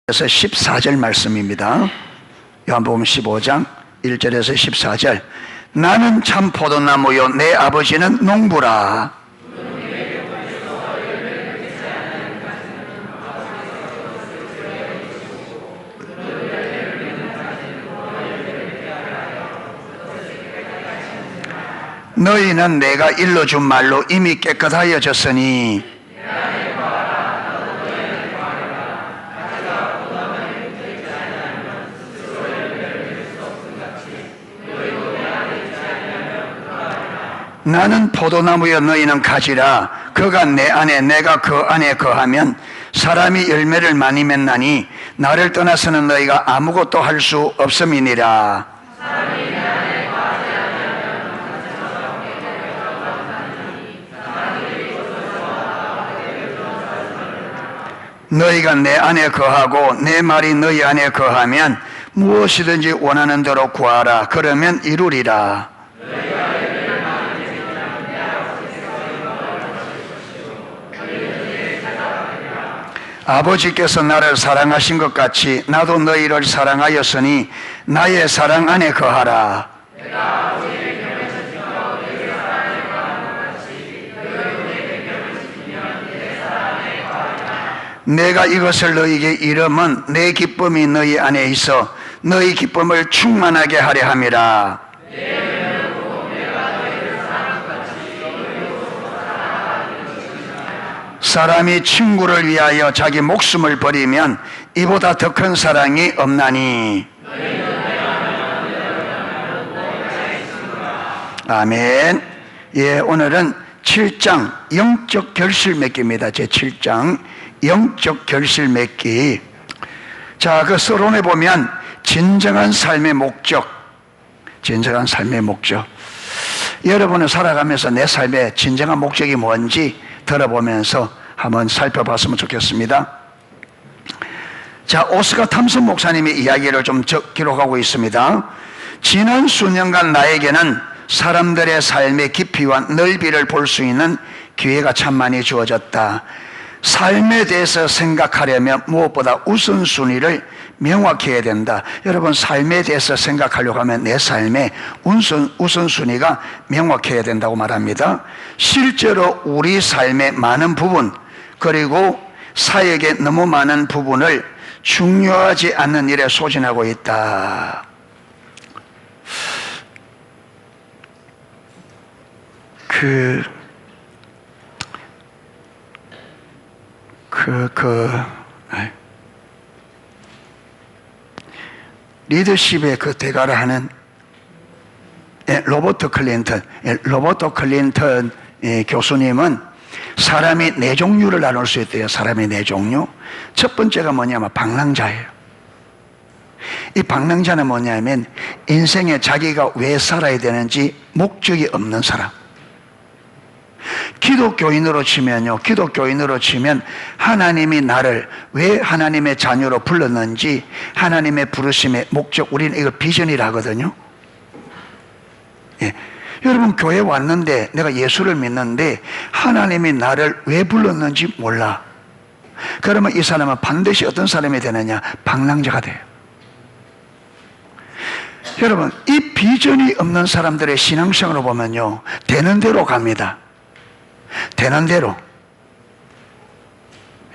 그래서 14절 말씀입니다. 요한복음 15장 1절에서 14절. 나는 참 포도나무요 내 아버지는 농부라. 너희는 내가 일러준 말로 이미 깨끗하여졌으니 나는 포도나무여 너희는 가지라. 그가 내 안에 내가 그 안에 거하면 사람이 열매를 많이 맺나니 나를 떠나서는 너희가 아무것도 할 수 없음이니라. 너희가 내 안에 거하고 내 말이 너희 안에 거하면 무엇이든지 원하는 대로 구하라. 그러면 이루리라. 아버지께서 나를 사랑하신 것 같이 나도 너희를 사랑하였으니 나의 사랑 안에 거하라. 내가 이것을 너희에게 이름은 내 기쁨이 너희 안에 있어 너희 기쁨을 충만하게 하려 함이라. 사람이 친구를 위하여 자기 목숨을 버리면 이보다 더 큰 사랑이 없나니. 아멘. 예, 오늘은 7장 영적 결실 맺기입니다. 제 7장 영적 결실 맺기. 자, 그 서론에 보면 진정한 삶의 목적, 진정한 삶의 목적. 여러분은 살아가면서 내 삶의 진정한 목적이 뭔지 들어보면서 한번 살펴봤으면 좋겠습니다. 자, 오스카 탐슨 목사님의 이야기를 좀 기록하고 있습니다. 지난 수년간 나에게는 사람들의 삶의 깊이와 넓이를 볼 수 있는 기회가 참 많이 주어졌다. 삶에 대해서 생각하려면 무엇보다 우선순위를 명확히 해야 된다. 여러분, 삶에 대해서 생각하려고 하면 내 삶의 우선순위가 명확해야 된다고 말합니다. 실제로 우리 삶의 많은 부분, 그리고 사역의 너무 많은 부분을 중요하지 않는 일에 소진하고 있다. 리더십의 그 대가를 하는 로버트 클린턴 교수님은 사람이 네 종류를 나눌 수 있대요. 사람의 네 종류. 첫 번째가 뭐냐면 방랑자예요. 이 방랑자는 뭐냐면 인생에 자기가 왜 살아야 되는지 목적이 없는 사람. 기독교인으로 치면 하나님이 나를 왜 하나님의 자녀로 불렀는지 하나님의 부르심의 목적, 우리는 이걸 비전이라 하거든요. 예. 여러분, 교회 왔는데 내가 예수를 믿는데 하나님이 나를 왜 불렀는지 몰라. 그러면 이 사람은 반드시 어떤 사람이 되느냐? 방랑자가 돼요. 여러분, 이 비전이 없는 사람들의 신앙생활을 보면요, 되는 대로 갑니다. 되는 대로.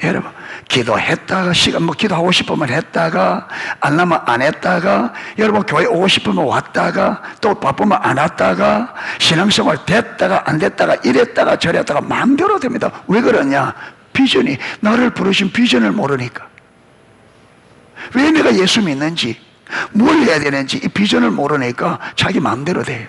여러분, 기도했다가 기도하고 싶으면 했다가 안 나면 안 했다가, 여러분 교회 오고 싶으면 왔다가 또 바쁘면 안 왔다가, 신앙생활 됐다가 안 됐다가 이랬다가 저랬다가 마음대로 됩니다. 왜 그러냐? 비전이, 나를 부르신 비전을 모르니까. 왜 내가 예수 믿는지, 뭘 해야 되는지 이 비전을 모르니까 자기 마음대로 돼요.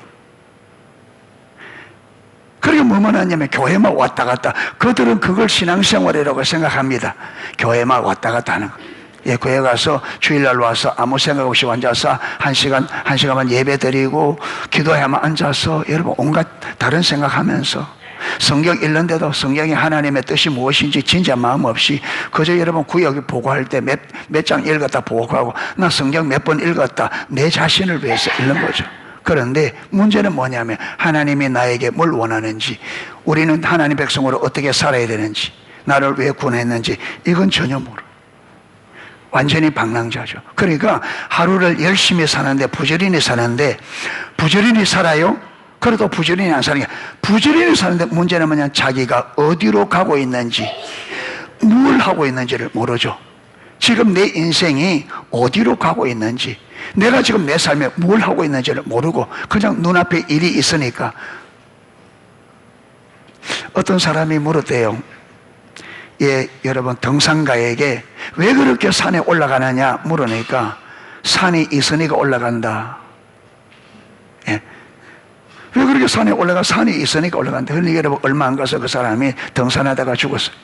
그러게 뭐만 하냐면 교회만 왔다 갔다. 그들은 그걸 신앙생활이라고 생각합니다. 교회만 왔다 갔다 하는 거. 예, 교회 가서 주일날 와서 아무 생각 없이 앉아서 한 시간만 예배 드리고 기도해야만 앉아서 여러분 온갖 다른 생각하면서 성경 읽는데도 성경이 하나님의 뜻이 무엇인지 진짜 마음 없이 그저 여러분 구역 보고할 때 몇 장 읽었다 보고하고 나 성경 몇 번 읽었다 내 자신을 위해서 읽는 거죠. 그런데 문제는 뭐냐면 하나님이 나에게 뭘 원하는지, 우리는 하나님 백성으로 어떻게 살아야 되는지, 나를 왜 구원했는지 이건 전혀 모르. 완전히 방랑자죠. 그러니까 하루를 열심히 사는데 부지런히 사는데, 부지런히 살아요? 그래도 부지런히 안 사는 게, 부지런히 사는데 문제는 뭐냐, 자기가 어디로 가고 있는지, 뭘 하고 있는지를 모르죠. 지금 내 인생이 어디로 가고 있는지, 내가 지금 내 삶에 뭘 하고 있는지를 모르고 그냥 눈앞에 일이 있으니까. 어떤 사람이 물었대요. 예, 여러분, 등산가에게 왜 그렇게 산에 올라가느냐 물으니까, 산이 있으니까 올라간다. 예. 왜 그렇게 산에 올라가? 산이 있으니까 올라간다. 그러니까 여러분, 얼마 안 가서 그 사람이 등산하다가 죽었어요.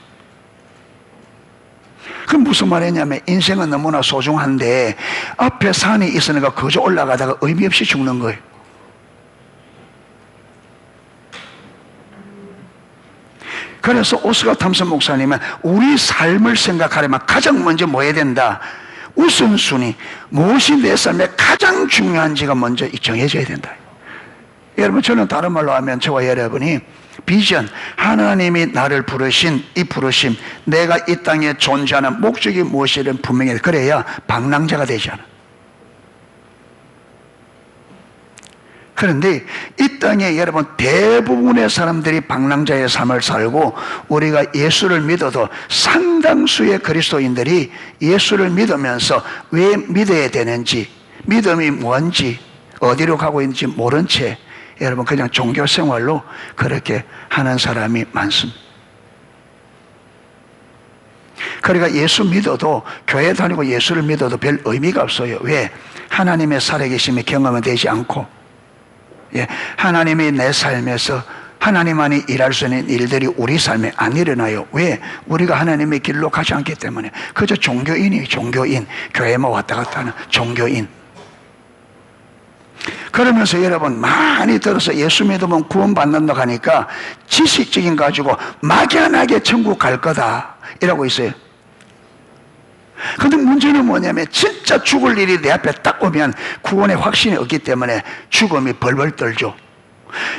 그럼 무슨 말이냐면, 인생은 너무나 소중한데 앞에 산이 있으니까 그저 올라가다가 의미 없이 죽는 거예요. 그래서 오스가 탐슨 목사님은 우리 삶을 생각하려면 가장 먼저 뭐 해야 된다? 우선순위, 무엇이 내 삶에 가장 중요한지가 먼저 정해져야 된다. 여러분, 저는 다른 말로 하면 저와 여러분이 비전, 하나님이 나를 부르신 이 부르심, 내가 이 땅에 존재하는 목적이 무엇이든 분명히, 그래야 방랑자가 되지 않아. 그런데 이 땅에 여러분, 대부분의 사람들이 방랑자의 삶을 살고, 우리가 예수를 믿어도 상당수의 그리스도인들이 예수를 믿으면서 왜 믿어야 되는지, 믿음이 뭔지, 어디로 가고 있는지 모른 채 여러분 그냥 종교 생활로 그렇게 하는 사람이 많습니다. 그러니까 예수 믿어도, 교회 다니고 예수를 믿어도 별 의미가 없어요. 왜? 하나님의 살아계심이 경험은 되지 않고, 예, 하나님이 내 삶에서 하나님만이 일할 수 있는 일들이 우리 삶에 안 일어나요. 왜? 우리가 하나님의 길로 가지 않기 때문에. 그저 종교인이 종교인, 교회만 왔다 갔다 하는 종교인. 그러면서 여러분, 많이 들어서 예수 믿으면 구원받는다고 하니까 지식적인 가지고 막연하게 천국 갈 거다 이라고 있어요. 그런데 문제는 뭐냐면, 진짜 죽을 일이 내 앞에 딱 오면 구원의 확신이 없기 때문에 죽음이 벌벌 떨죠.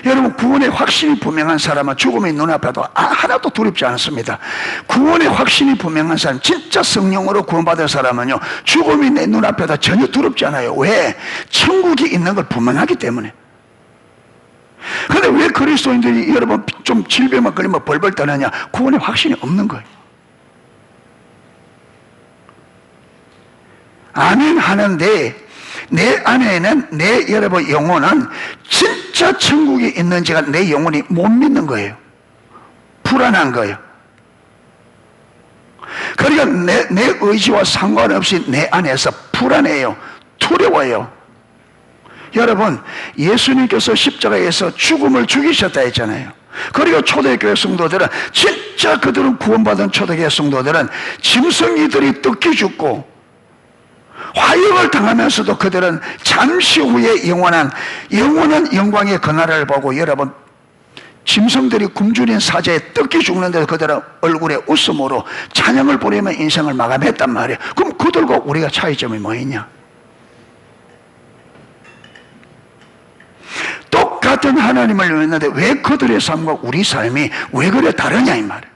여러분, 구원의 확신이 분명한 사람은 죽음이 눈앞에도 하나도 두렵지 않습니다. 구원의 확신이 분명한 사람, 진짜 성령으로 구원받은 사람은요, 죽음이 내 눈앞에도 전혀 두렵지 않아요. 왜? 천국이 있는 걸 분명하기 때문에. 그런데 왜 그리스도인들이 여러분 좀 질병만 걸리면 벌벌 떠느냐? 구원의 확신이 없는 거예요. 아멘 하는데 내 안에는, 내 여러분 영혼은 진짜 천국이 있는지가 내 영혼이 못 믿는 거예요. 불안한 거예요. 그러니까 내 의지와 상관없이 내 안에서 불안해요. 두려워요. 여러분, 예수님께서 십자가에서 죽음을 죽이셨다 했잖아요. 그리고 초대교회 성도들은, 진짜 그들은 구원받은 초대교회 성도들은 짐승이들이 뜯기 죽고 화형을 당하면서도 그들은 잠시 후에 영원한 영광의 그날을 보고, 여러분, 짐승들이 굶주린 사자에 뜯기 죽는데도 그들은 얼굴에 웃음으로 찬양을 부리며 인생을 마감했단 말이에요. 그럼 그들과 우리가 차이점이 뭐 있냐? 똑같은 하나님을 믿는데 왜 그들의 삶과 우리 삶이 왜 그래 다르냐 이 말이에요.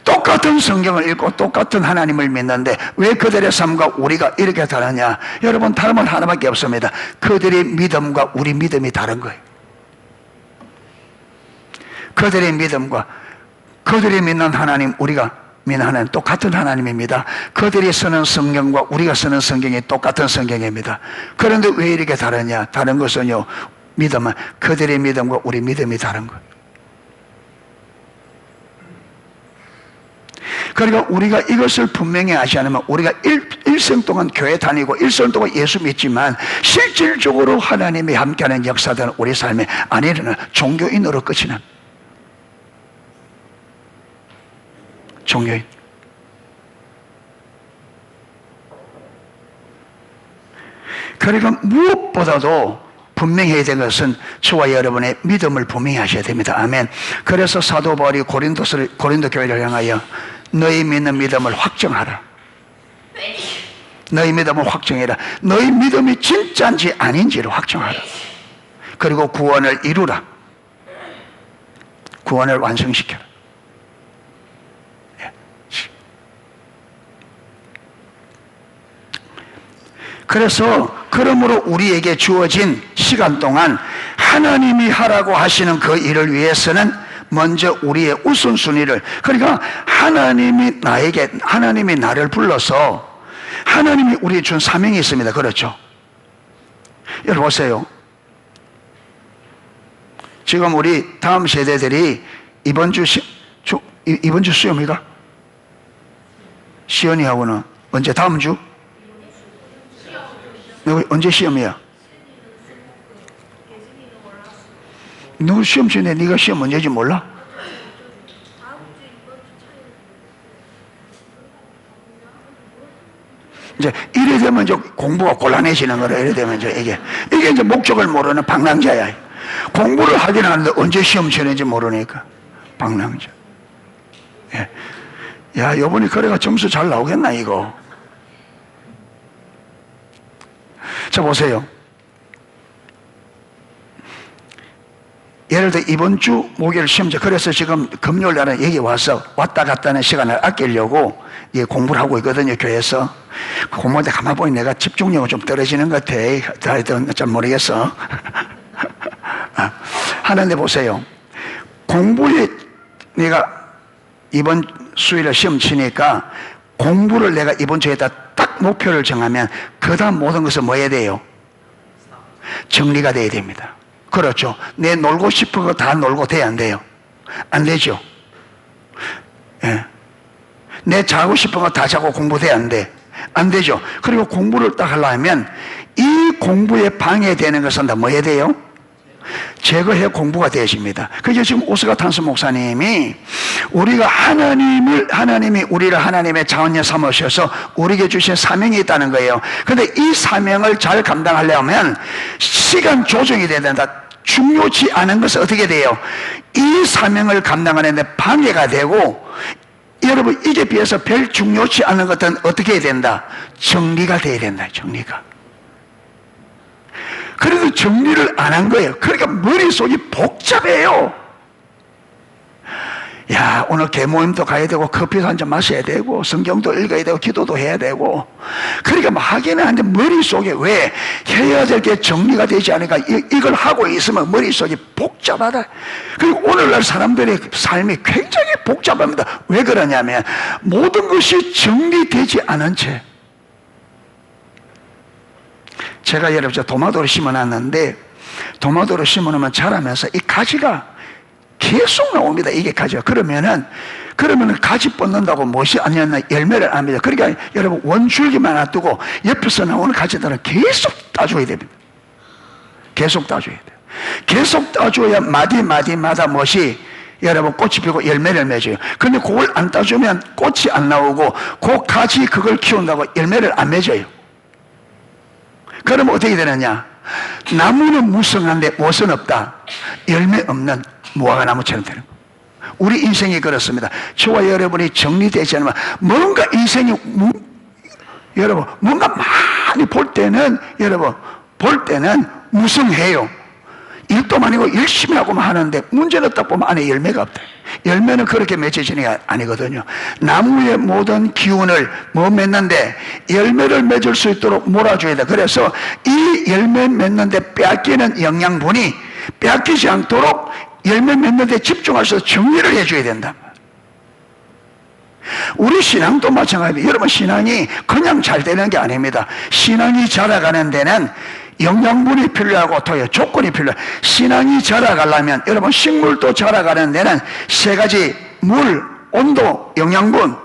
똑같은 성경을 읽고 똑같은 하나님을 믿는데 왜 그들의 삶과 우리가 이렇게 다르냐? 여러분, 다름은 하나밖에 없습니다. 그들의 믿음과 우리 믿음이 다른 거예요. 그들의 믿음과 그들이 믿는 하나님, 우리가 믿는 하나님 똑같은 하나님입니다. 그들이 쓰는 성경과 우리가 쓰는 성경이 똑같은 성경입니다. 그런데 왜 이렇게 다르냐? 다른 것은요, 믿음은 그들의 믿음과 우리 믿음이 다른 거예요. 그러니까 우리가 이것을 분명히 하지 않으면, 우리가 일생 동안 교회 다니고 일생 동안 예수 믿지만 실질적으로 하나님이 함께하는 역사들은 우리 삶에 안 일어나, 종교인으로 끝이 납니다. 종교인. 그러니까 무엇보다도 분명히 해야 될 것은 저와 여러분의 믿음을 분명히 하셔야 됩니다. 아멘. 그래서 사도 바울이 고린도 교회를 향하여 너희 믿는 믿음을 확정하라. 너희 믿음을 확정해라. 너희 믿음이 진짜인지 아닌지를 확정하라. 그리고 구원을 이루라. 구원을 완성시켜라. 그래서 그러므로 우리에게 주어진 시간 동안 하나님이 하라고 하시는 그 일을 위해서는 먼저 우리의 우선순위를, 그러니까 하나님이 나를 불러서 하나님이 우리에 준 사명이 있습니다. 그렇죠? 여러분 보세요. 지금 우리 다음 세대들이 이번 주 수요일인가? 시연이하고는 언제? 다음 주? 언제 시험이야? 너 시험 치는데 네가 시험 언제인지 몰라? 이제 이래 되면 이제 공부가 곤란해지는 거라. 이래 되면 이제 이게 이제 목적을 모르는 방랑자야. 공부를 하긴 하는데 언제 시험 치는지 모르니까 방랑자. 예. 야, 요번에 그래가 점수 잘 나오겠나 이거. 자 보세요. 예를 들어 이번 주 목요일 시험제, 그래서 지금 금요일 날은 여기 와서 왔다 갔다 하는 시간을 아끼려고 공부를 하고 있거든요. 교회에서. 공부할 때 가만 보니 내가 집중력은 좀 떨어지는 것 같아. 하여튼 잘 모르겠어. 하는데 보세요. 공부에 내가 이번 수요일에 시험 치니까 공부를 내가 이번 주에다 딱 목표를 정하면 그 다음 모든 것은 뭐 해야 돼요? 정리가 돼야 됩니다. 그렇죠. 내 놀고 싶은 거 다 놀고 돼야 안 돼요? 안 되죠. 예. 내 자고 싶은 거 다 자고 공부돼야 안 돼? 안 되죠. 그리고 공부를 딱 하려면 이 공부에 방해되는 것은 다 뭐 해야 돼요? 제거해 공부가 되어집니다. 그래서 지금 오스가탄스 목사님이 우리가 하나님이 우리를 하나님의 자원여 삼으셔서 우리에게 주신 사명이 있다는 거예요. 그런데 이 사명을 잘 감당하려면 시간 조정이 돼야 된다. 중요치 않은 것은 어떻게 돼요? 이 사명을 감당하는 데 방해가 되고, 여러분 이게 비해서 별 중요치 않은 것은 어떻게 해야 된다? 정리가 돼야 된다. 정리가. 그래도 정리를 안 한 거예요. 그러니까 머릿속이 복잡해요. 야, 오늘 개모임도 가야 되고 커피도 한잔 마셔야 되고 성경도 읽어야 되고 기도도 해야 되고, 그러니까 뭐 하기는 한데 머릿속에 왜 해야 될 게 정리가 되지 않으니까 이걸 하고 있으면 머릿속이 복잡하다. 그리고 오늘날 사람들의 삶이 굉장히 복잡합니다. 왜 그러냐면 모든 것이 정리되지 않은 채. 제가 여러분 도마도를 심어놨는데, 도마도를 심어놓으면 자라면서 이 가지가 계속 나옵니다. 이게 가지가. 그러면은 가지 뻗는다고 무엇이 아니었나? 열매를 안 맺어. 그러니까 여러분 원줄기만 놔두고 옆에서 나오는 가지들은 계속 따줘야 됩니다. 계속 따줘야 돼요. 계속 따줘야 마디마다 무엇이 여러분 꽃이 피고 열매를 맺어요. 그런데 그걸 안 따주면 꽃이 안 나오고 그 가지 그걸 키운다고 열매를 안 맺어요. 그러면 어떻게 되느냐? 나무는 무성한데 무엇은 없다? 열매 없는 무화과나무처럼 되는 거예요. 우리 인생이 그렇습니다. 저와 여러분이 정리되지 않으면 뭔가 인생이 여러분 뭔가 많이 볼 때는 무성해요. 일도 많이 하고 열심히 하고만 하는데 문제는 딱 보면 안에 열매가 없다. 열매는 그렇게 맺어지는 게 아니거든요. 나무의 모든 기운을 맺는데 열매를 맺을 수 있도록 몰아줘야 돼. 그래서 이 열매 맺는데 빼앗기는 영양분이 빼앗기지 않도록 열매 맺는데 집중해서 정리를 해줘야 된다. 우리 신앙도 마찬가지입니다. 여러분 신앙이 그냥 잘 되는 게 아닙니다. 신앙이 자라가는 데는 영양분이 필요하고 또 조건이 필요해요. 신앙이 자라가려면 여러분 식물도 자라가는 데는 세 가지: 물, 온도, 영양분.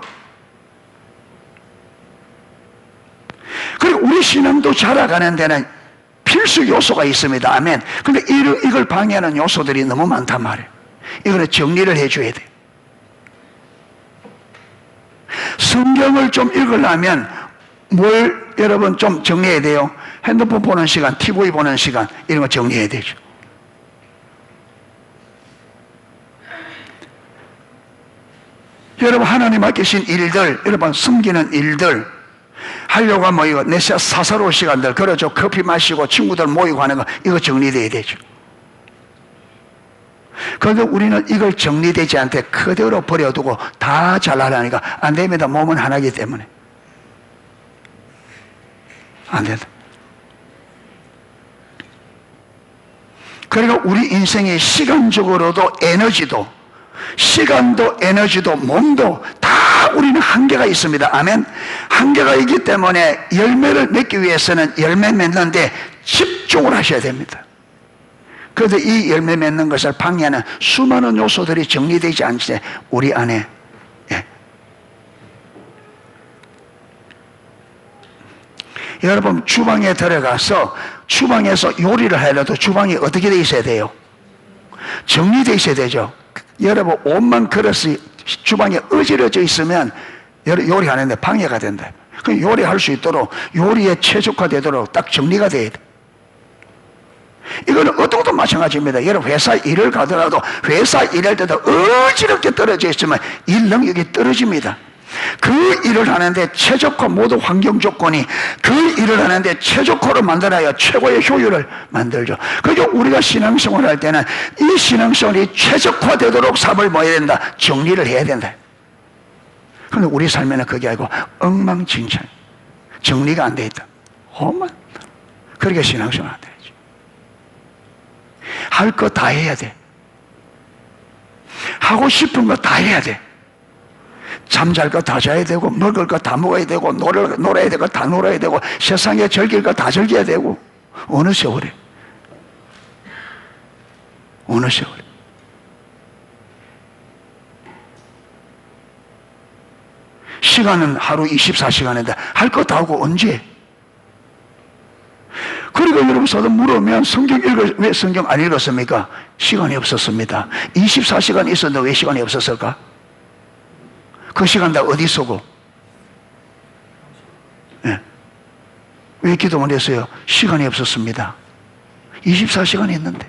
그리고 우리 신앙도 자라가는 데는 필수 요소가 있습니다. 아멘. 근데 이걸 방해하는 요소들이 너무 많단 말이에요. 이거는 정리를 해줘야 돼요. 성경을 좀 읽으려면 뭘 여러분 좀 정리해야 돼요? 핸드폰 보는 시간, TV 보는 시간, 이런 거 정리해야 되죠. 여러분 하나님 맡기신 일들, 여러분 숨기는 일들 하려고 모이고 내 사사로운 시간들, 그렇죠. 커피 마시고 친구들 모이고 하는 거, 이거 정리돼야 되죠. 그런데 우리는 이걸 정리되지 않게 그대로 버려두고 다 잘하려니까 안 됩니다. 몸은 하나이기 때문에 안 된다. 그리고 우리 인생의 시간적으로도 시간도 에너지도 몸도 다 우리는 한계가 있습니다. 아멘. 한계가 있기 때문에 열매를 맺기 위해서는 열매 맺는데 집중을 하셔야 됩니다. 그런데 이 열매 맺는 것을 방해하는 수많은 요소들이 정리되지 않지 우리 안에. 여러분, 주방에 들어가서 주방에서 요리를 하려도 주방이 어떻게 돼 있어야 돼요? 정리되어 있어야 되죠. 여러분, 옷만 그릇이 주방에 어지러져 있으면 요리하는데 방해가 된다. 그럼 요리할 수 있도록, 요리에 최적화되도록 딱 정리가 돼야 돼. 이거는 어떤 것도 마찬가지입니다. 여러분, 회사 일을 가더라도 회사 일할 때도 어지럽게 떨어져 있으면 일 능력이 떨어집니다. 그 일을 하는데 최적화 모든 환경 조건이 그 일을 하는데 최적화를 만들어야 최고의 효율을 만들죠. 그러니까 우리가 신앙생활을 할 때는 이 신앙생활이 최적화되도록 삶을 뭐 해야 된다? 정리를 해야 된다. 그런데 우리 삶에는 그게 아니고 엉망진창, 정리가 안 돼 있다. 험한. 그러니까 신앙생활 안 되지. 할 거 다 해야 돼. 하고 싶은 거 다 해야 돼. 잠잘 거 다 자야 되고, 먹을 거 다 먹어야 되고, 놀아야 될 거 다 놀아야 되고, 세상에 즐길 거 다 즐겨야 되고. 어느 세월에? 어느 세월에? 시간은 하루 24시간인데 할 거 다 하고 언제? 그리고 여러분, 저도 물으면 왜 성경 안 읽었습니까? 시간이 없었습니다. 24시간 있었는데 왜 시간이 없었을까? 그 시간 다 어디 쓰고? 네. 왜 기도 못 했어요? 시간이 없었습니다. 24시간 있는데.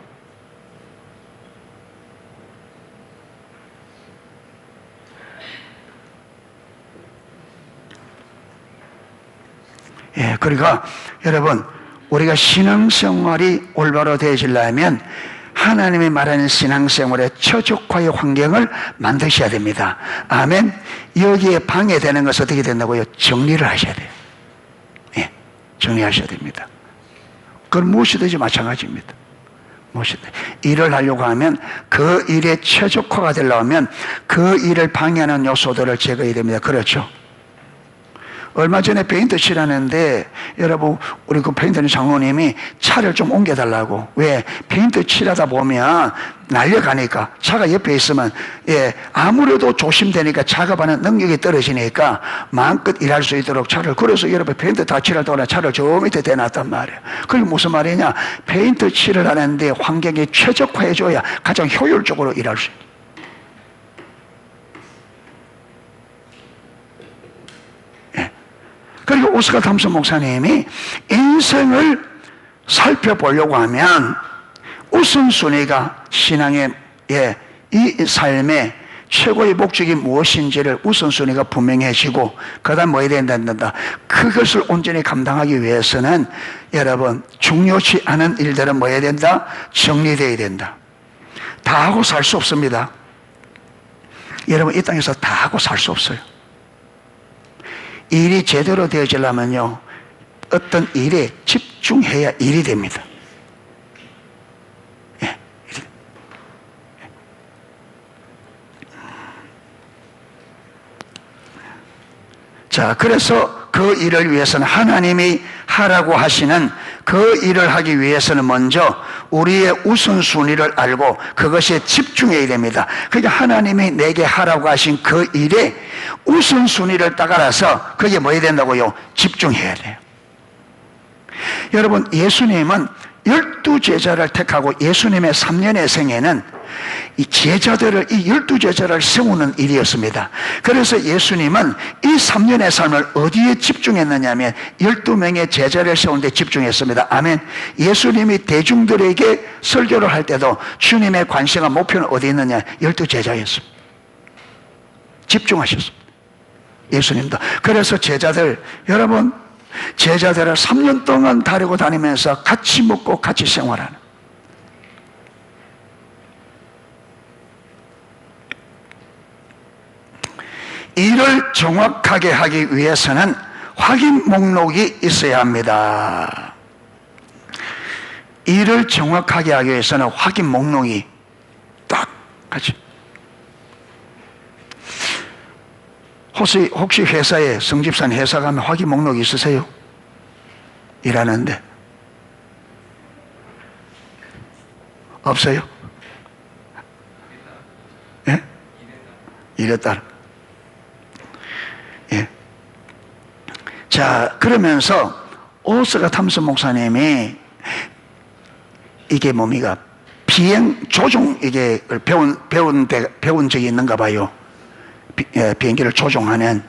예, 그러니까 여러분, 우리가 신앙생활이 올바로 되어지려면 하나님이 말하는 신앙생활의 최적화의 환경을 만드셔야 됩니다. 아멘. 여기에 방해되는 것은 어떻게 된다고요? 정리를 하셔야 돼요. 예, 정리하셔야 됩니다. 그건 무엇이든지 마찬가지입니다. 무엇이든 일을 하려고 하면 그 일의 최적화가 되려면 그 일을 방해하는 요소들을 제거해야 됩니다. 그렇죠? 얼마 전에 페인트 칠하는데 여러분, 우리 그 페인트 장로님이 차를 좀 옮겨달라고. 왜? 페인트 칠하다 보면 날려가니까 차가 옆에 있으면 아무래도 조심되니까 작업하는 능력이 떨어지니까 마음껏 일할 수 있도록 차를. 그래서 여러분, 페인트 다 칠할 동안에 차를 저 밑에 대놨단 말이에요. 그게 무슨 말이냐? 페인트 칠을 하는데 환경이 최적화해줘야 가장 효율적으로 일할 수 있어요. 그리고 오스카 탐슨 목사님이 인생을 살펴보려고 하면 우선순위가 신앙의 이 삶의 최고의 목적이 무엇인지를 우선순위가 분명해지고 그 다음 뭐 해야 된다. 그것을 온전히 감당하기 위해서는 여러분, 중요치 않은 일들은 뭐 해야 된다? 정리되어야 된다. 다 하고 살 수 없습니다. 여러분, 이 땅에서 다 하고 살 수 없어요. 일이 제대로 되어지려면요, 어떤 일에 집중해야 일이 됩니다. 예, 자, 그래서 그 일을 위해서는 하나님이 하라고 하시는 그 일을 하기 위해서는 먼저 우리의 우선순위를 알고 그것에 집중해야 됩니다. 그러니까 하나님이 내게 하라고 하신 그 일에 우선순위를 따라서 그게 뭐 해야 된다고요? 집중해야 돼요. 여러분, 예수님은 12제자를 택하고 예수님의 3년의 생애는 이 12제자를 세우는 일이었습니다. 그래서 예수님은 이 3년의 삶을 어디에 집중했느냐 하면 12명의 제자를 세우는 데 집중했습니다. 아멘. 예수님이 대중들에게 설교를 할 때도 주님의 관심과 목표는 어디 있느냐? 12제자였습니다. 집중하셨습니다. 예수님도. 그래서 여러분, 제자들을 3년 동안 다니고 다니면서 같이 먹고 같이 생활하는. 일을 정확하게 하기 위해서는 확인 목록이 있어야 합니다. 이를 정확하게 하기 위해서는 확인 목록이 딱 같이. 혹시 회사에, 성집산 회사 가면 확인 목록이 있으세요? 일하는데 없어요? 예? 일에 따라. 예. 자, 그러면서 오스가 탐스 목사님이 이게 뭡니까? 비행 조종, 이게 배운 적이 있는가 봐요. 비행기를 조종하는,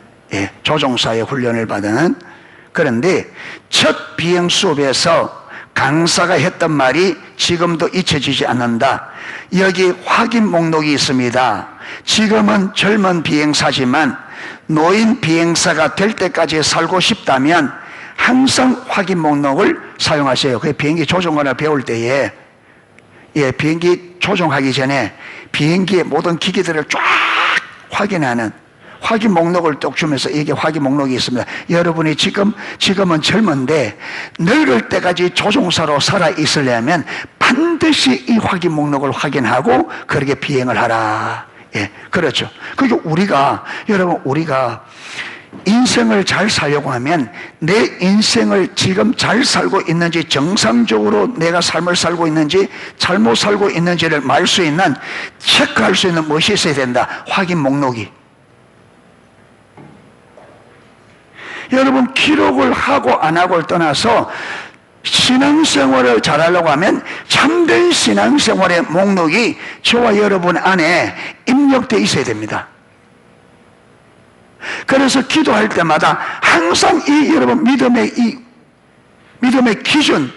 조종사의 훈련을 받은. 그런데 첫 비행 수업에서 강사가 했던 말이 지금도 잊혀지지 않는다. 여기 확인 목록이 있습니다. 지금은 젊은 비행사지만 노인 비행사가 될 때까지 살고 싶다면 항상 확인 목록을 사용하세요. 그 비행기 조종을 배울 때에, 비행기 조종하기 전에 비행기의 모든 기기들을 쫙 확인하는 확인 목록을 뚝 주면서 이게 확인 목록이 있습니다. 여러분이 지금은 젊은데 늙을 때까지 조종사로 살아 있으려면 반드시 이 확인 목록을 확인하고 그렇게 비행을 하라. 그렇죠. 그러니까 우리가 인생을 잘 살려고 하면 내 인생을 지금 잘 살고 있는지, 정상적으로 내가 삶을 살고 있는지 잘못 살고 있는지를 말 수 있는, 체크할 수 있는 무엇이 있어야 된다? 확인 목록이. 여러분, 기록을 하고 안 하고를 떠나서 신앙생활을 잘하려고 하면 참된 신앙생활의 목록이 저와 여러분 안에 입력되어 있어야 됩니다. 그래서 기도할 때마다 항상 여러분 믿음의 기준,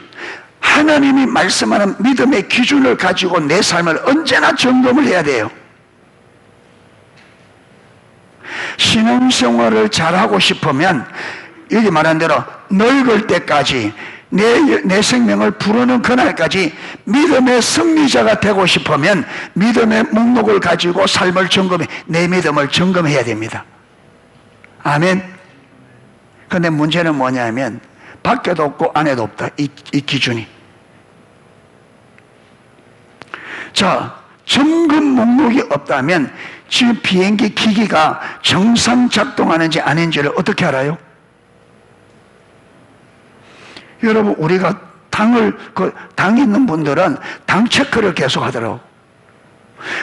하나님이 말씀하는 믿음의 기준을 가지고 내 삶을 언제나 점검을 해야 돼요. 신앙생활을 잘하고 싶으면 여기 말한 대로 늙을 때까지 내 생명을 부르는 그날까지 믿음의 승리자가 되고 싶으면 믿음의 목록을 가지고 삶을 내 믿음을 점검해야 됩니다. 아멘. 그런데 문제는 뭐냐면 밖에도 없고 안에도 없다. 이 기준이. 자, 점검 목록이 없다면 지금 비행기 기기가 정상 작동하는지 아닌지를 어떻게 알아요? 여러분, 우리가 당 있는 분들은 당 체크를 계속 하더라고.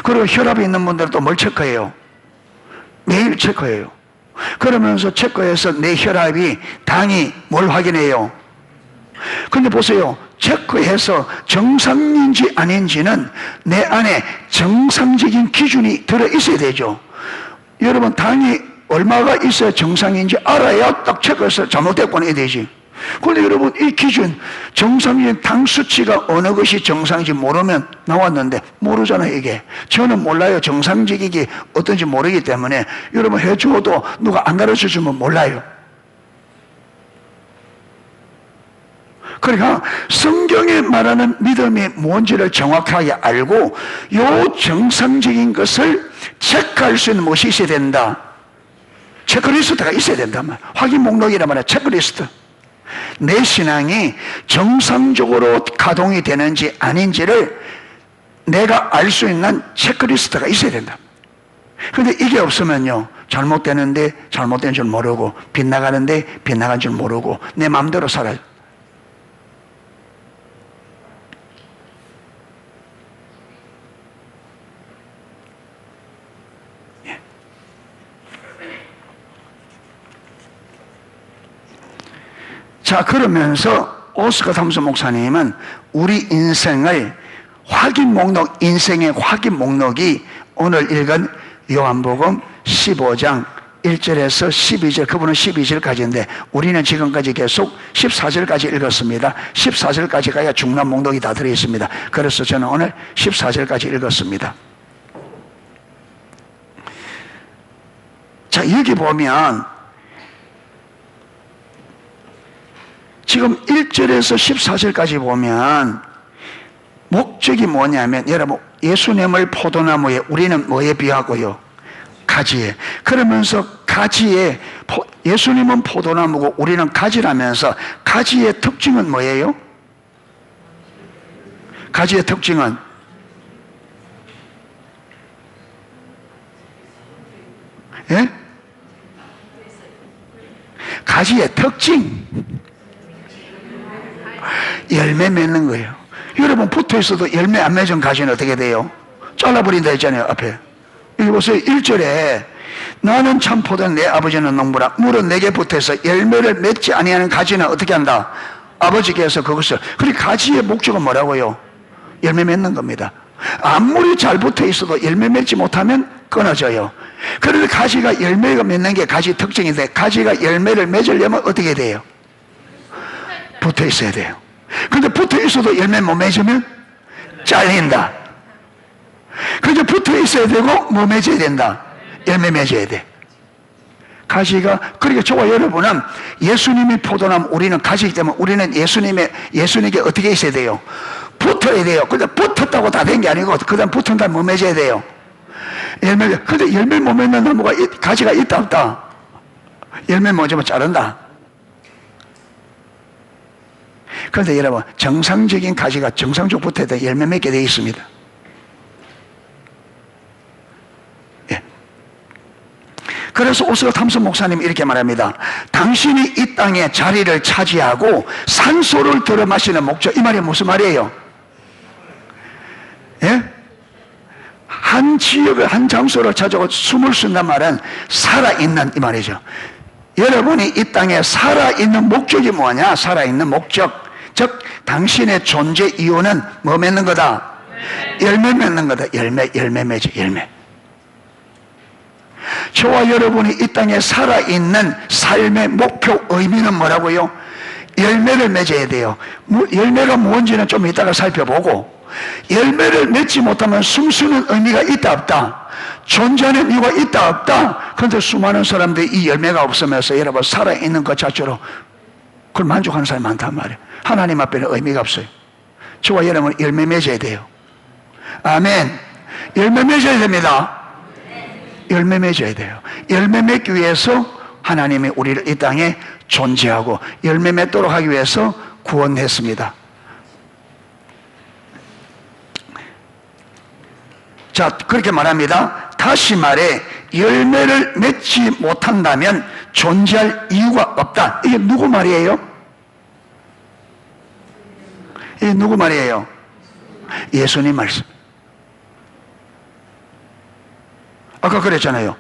그리고 혈압이 있는 분들은 또 뭘 체크해요? 매일 체크해요. 그러면서 체크해서 내 혈압이, 당이 뭘 확인해요? 근데 보세요. 체크해서 정상인지 아닌지는 내 안에 정상적인 기준이 들어있어야 되죠. 여러분, 당이 얼마가 있어야 정상인지 알아야 딱 체크해서 잘못됐거나 해야 되지. 그런데 여러분, 이 기준, 정상적인 당 수치가 어느 것이 정상인지 모르면 나왔는데 모르잖아요. 이게 저는 몰라요. 정상적이게 어떤지 모르기 때문에 여러분 해줘도 누가 안 가르쳐주면 몰라요. 그러니까 성경에 말하는 믿음이 뭔지를 정확하게 알고 요 정상적인 것을 체크할 수 있는 무엇이 있어야 된다? 체크리스트가 있어야 된다. 확인 목록이란 말이야. 체크리스트. 내 신앙이 정상적으로 가동이 되는지 아닌지를 내가 알 수 있는 체크리스트가 있어야 된다. 그런데 이게 없으면요, 잘못되는데 잘못된 줄 모르고, 빗나가는데 빗나간 줄 모르고 내 마음대로 살아요. 자, 그러면서 오스카 탐스 목사님은 우리 인생을 확인 목록, 인생의 확인 목록이 오늘 읽은 요한복음 15장 1절에서 12절, 그분은 12절까지인데 우리는 지금까지 계속 14절까지 읽었습니다. 14절까지 가야 중간 목록이 다 들어있습니다. 그래서 저는 오늘 14절까지 읽었습니다. 자, 여기 보면 지금 1절에서 14절까지 보면 목적이 뭐냐면, 여러분, 예수님을 포도나무에, 우리는 뭐에 비하고요? 가지에. 그러면서 가지에, 예수님은 포도나무고 우리는 가지라면서 가지의 특징은 뭐예요? 가지의 특징은 예? 가지의 특징 열매 맺는 거예요. 여러분 붙어 있어도 열매 안 맺은 가지는 어떻게 돼요? 잘라버린다 했잖아요. 앞에 여기 보세요. 1절에 나는 참 포도는 내 아버지는 농부라. 물은 내게 붙어서 열매를 맺지 아니하는 가지는 어떻게 한다? 아버지께서 그것을. 그러니까 가지의 목적은 뭐라고요? 열매 맺는 겁니다. 아무리 잘 붙어 있어도 열매 맺지 못하면 끊어져요. 그래서 가지가 열매가 맺는 게 가지 특징인데, 가지가 열매를 맺으려면 어떻게 돼요? 붙어 있어야 돼요. 근데 붙어 있어도 열매 못 맺으면 잘린다. 그래서 붙어 있어야 되고 뭐 맺어야 된다? 열매 맺어야 돼. 가지가. 그러니까 저와 여러분은 예수님이 포도나무, 우리는 가지이기 때문에 우리는 예수님께 어떻게 있어야 돼요? 붙어야 돼요. 근데 붙었다고 다 된 게 아니고 그 다음 붙은 다음 뭐 맺어야 돼요? 열매. 근데 열매 못 맺는 나무가 가지가 있다 없다? 열매 못 맺으면 자른다. 그런데 여러분, 정상적인 가지가 정상적으로 붙어야 돼. 열매 맺게 되어 있습니다. 예. 그래서 오스가 탐슨 목사님이 이렇게 말합니다. 당신이 이 땅에 자리를 차지하고 산소를 들어 마시는 목적, 이 말이 무슨 말이에요? 예? 한 지역을, 한 장소를 차지하고 숨을 쉰단 말은 살아있는, 이 말이죠. 여러분이 이 땅에 살아있는 목적이 뭐냐? 살아있는 목적, 즉 당신의 존재 이유는 뭐 맺는 거다? 열매 맺는 거다. 열매 맺어. 열매. 저와 여러분이 이 땅에 살아있는 삶의 목표, 의미는 뭐라고요? 열매를 맺어야 돼요. 열매가 뭔지는 좀 이따가 살펴보고, 열매를 맺지 못하면 숨쉬는 의미가 있다 없다? 존재하는 이유가 있다 없다? 그런데 수많은 사람들이 이 열매가 없으면서 여러분 살아있는 것 자체로 그걸 만족하는 사람이 많단 말이에요. 하나님 앞에는 의미가 없어요. 저와 여러분 열매 맺어야 돼요. 아멘. 열매 맺어야 됩니다. 열매 맺어야 돼요. 열매 맺기 위해서 하나님이 우리를 이 땅에 존재하고 열매 맺도록 하기 위해서 구원했습니다. 자, 그렇게 말합니다. 다시 말해 열매를 맺지 못한다면 존재할 이유가 없다. 이게 누구 말이에요? 이게 누구 말이에요? 예수님 말씀. 아까 그랬잖아요.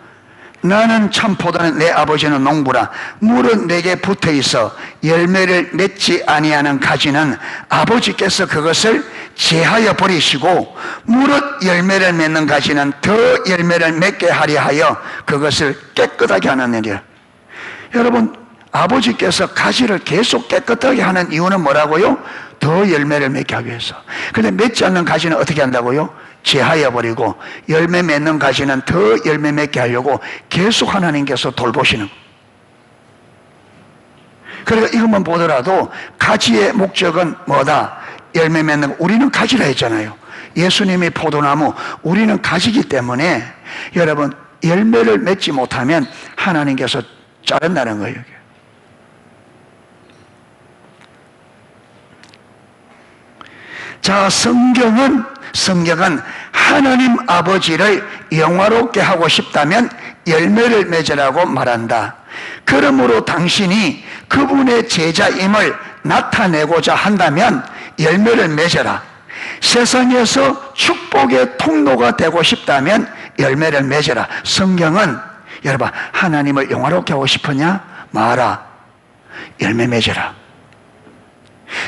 나는 참 포도는 내 아버지는 농부라. 물은 내게 붙어 있어 열매를 맺지 아니하는 가지는 아버지께서 그것을 제하여 버리시고, 무릇 열매를 맺는 가지는 더 열매를 맺게 하려 하여 그것을 깨끗하게 하는 일이야. 여러분, 아버지께서 가지를 계속 깨끗하게 하는 이유는 뭐라고요? 더 열매를 맺게 하기 위해서. 근데 맺지 않는 가지는 어떻게 한다고요? 제하여 버리고, 열매 맺는 가지는 더 열매 맺게 하려고 계속 하나님께서 돌보시는. 그러니까 이것만 보더라도 가지의 목적은 뭐다? 열매 맺는 거. 우리는 가지라 했잖아요. 예수님이 포도나무, 우리는 가지기 때문에 여러분 열매를 맺지 못하면 하나님께서 자른다는 거예요. 자, 성경은 하나님 아버지를 영화롭게 하고 싶다면 열매를 맺으라고 말한다. 그러므로 당신이 그분의 제자임을 나타내고자 한다면 열매를 맺어라. 세상에서 축복의 통로가 되고 싶다면 열매를 맺어라. 성경은 여러분, 하나님을 영화롭게 하고 싶으냐? 마라. 열매 맺어라.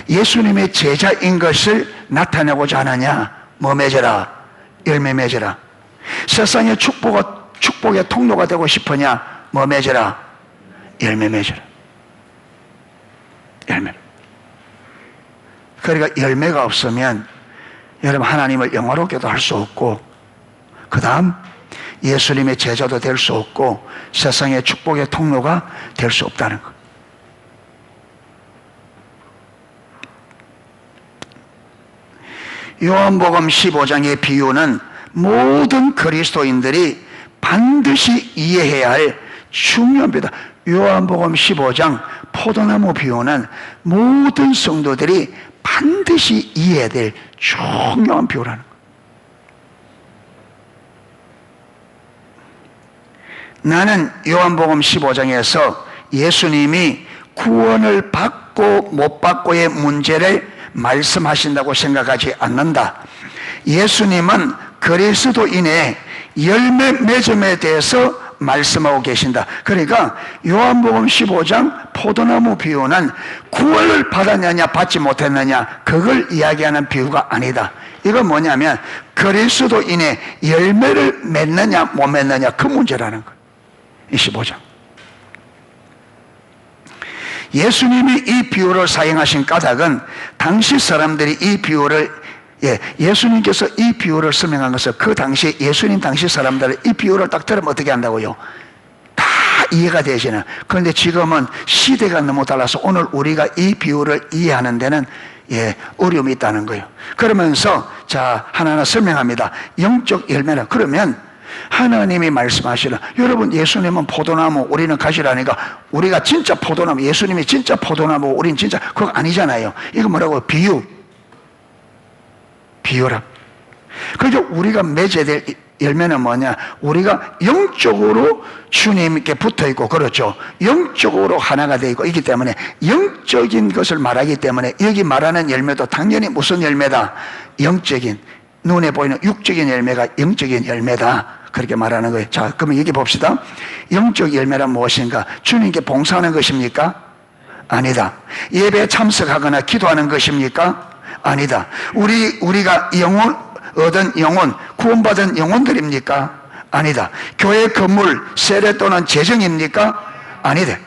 예수님의 제자인 것을 나타내고자 하느냐? 뭐 맺어라? 열매 맺어라. 세상의 축복의 통로가 되고 싶으냐? 뭐 맺어라? 열매 맺어라. 열매. 그러니까 열매가 없으면 여러분 하나님을 영화롭게도 할 수 없고, 그 다음 예수님의 제자도 될 수 없고, 세상의 축복의 통로가 될 수 없다는 것. 요한복음 15장의 비유는 모든 그리스도인들이 반드시 이해해야 할 중요한 비유다. 요한복음 15장 포도나무 비유는 모든 성도들이 반드시 이해해야 될 중요한 비유라는 거예요. 나는 요한복음 15장에서 예수님이 구원을 받고 못 받고의 문제를 말씀하신다고 생각하지 않는다. 예수님은 그리스도인의 열매 맺음에 대해서 말씀하고 계신다. 그러니까 요한복음 15장 포도나무 비유는 구원을 받았느냐 받지 못했느냐 그걸 이야기하는 비유가 아니다. 이건 뭐냐면 그리스도인의 열매를 맺느냐 못 맺느냐 그 문제라는 거예요. 25장. 예수님이 이 비유를 사용하신 까닭은 당시 사람들이 이 비유를 예수님께서 이 비유를 설명한 것은 그 당시 예수님 당시 사람들은 이 비유를 딱 들으면 어떻게 한다고요? 다 이해가 되시는. 그런데 지금은 시대가 너무 달라서 오늘 우리가 이 비유를 이해하는 데는 어려움이 있다는 거예요. 그러면서 자 하나하나 설명합니다. 영적 열매는 그러면 하나님이 말씀하시는 여러분 예수님은 포도나무 우리는 가시라니까 우리가 진짜 포도나무 예수님이 진짜 포도나무 우리는 진짜 그거 아니잖아요. 이거 뭐라고 비유라. 그래서 우리가 맺어야 될 열매는 뭐냐? 우리가 영적으로 주님께 붙어 있고 그렇죠. 영적으로 하나가 되어 있고 있기 때문에 영적인 것을 말하기 때문에 여기 말하는 열매도 당연히 무슨 열매다? 영적인 눈에 보이는 육적인 열매가 영적인 열매다. 그렇게 말하는 거예요. 자, 그러면 여기 봅시다. 영적 열매란 무엇인가? 주님께 봉사하는 것입니까? 아니다. 예배에 참석하거나 기도하는 것입니까? 아니다. 우리가 영혼 얻은 영혼, 구원받은 영혼들입니까? 아니다. 교회 건물, 세례 또는 재정입니까? 아니다.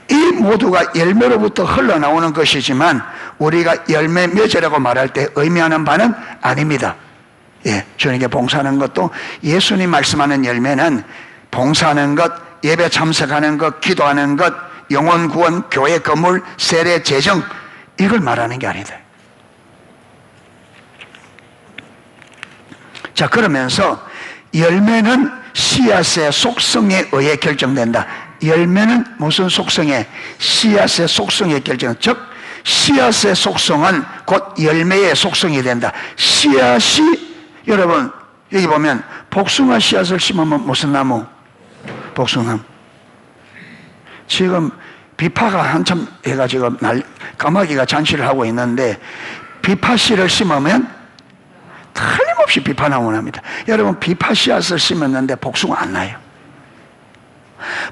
이 모두가 열매로부터 흘러나오는 것이지만 우리가 열매 맺으라고 말할 때 의미하는 바는 아닙니다. 주님께 봉사하는 것도 예수님 말씀하는 열매는 봉사하는 것, 예배 참석하는 것, 기도하는 것, 영혼 구원, 교회 건물, 세례 재정 이걸 말하는 게 아니다. 자, 그러면서 열매는 씨앗의 속성에 의해 결정된다. 열매는 무슨 속성에? 씨앗의 속성에 결정. 즉 씨앗의 속성은 곧 열매의 속성이 된다. 씨앗이 여러분 여기 보면 복숭아 씨앗을 심으면 무슨 나무? 복숭아나무. 지금 비파가 한참 해가지고 까마귀가 잔치를 하고 있는데 비파 씨를 심으면 틀림없이 비파나무 납니다. 여러분 비파 씨앗을 심었는데 복숭아 안 나요.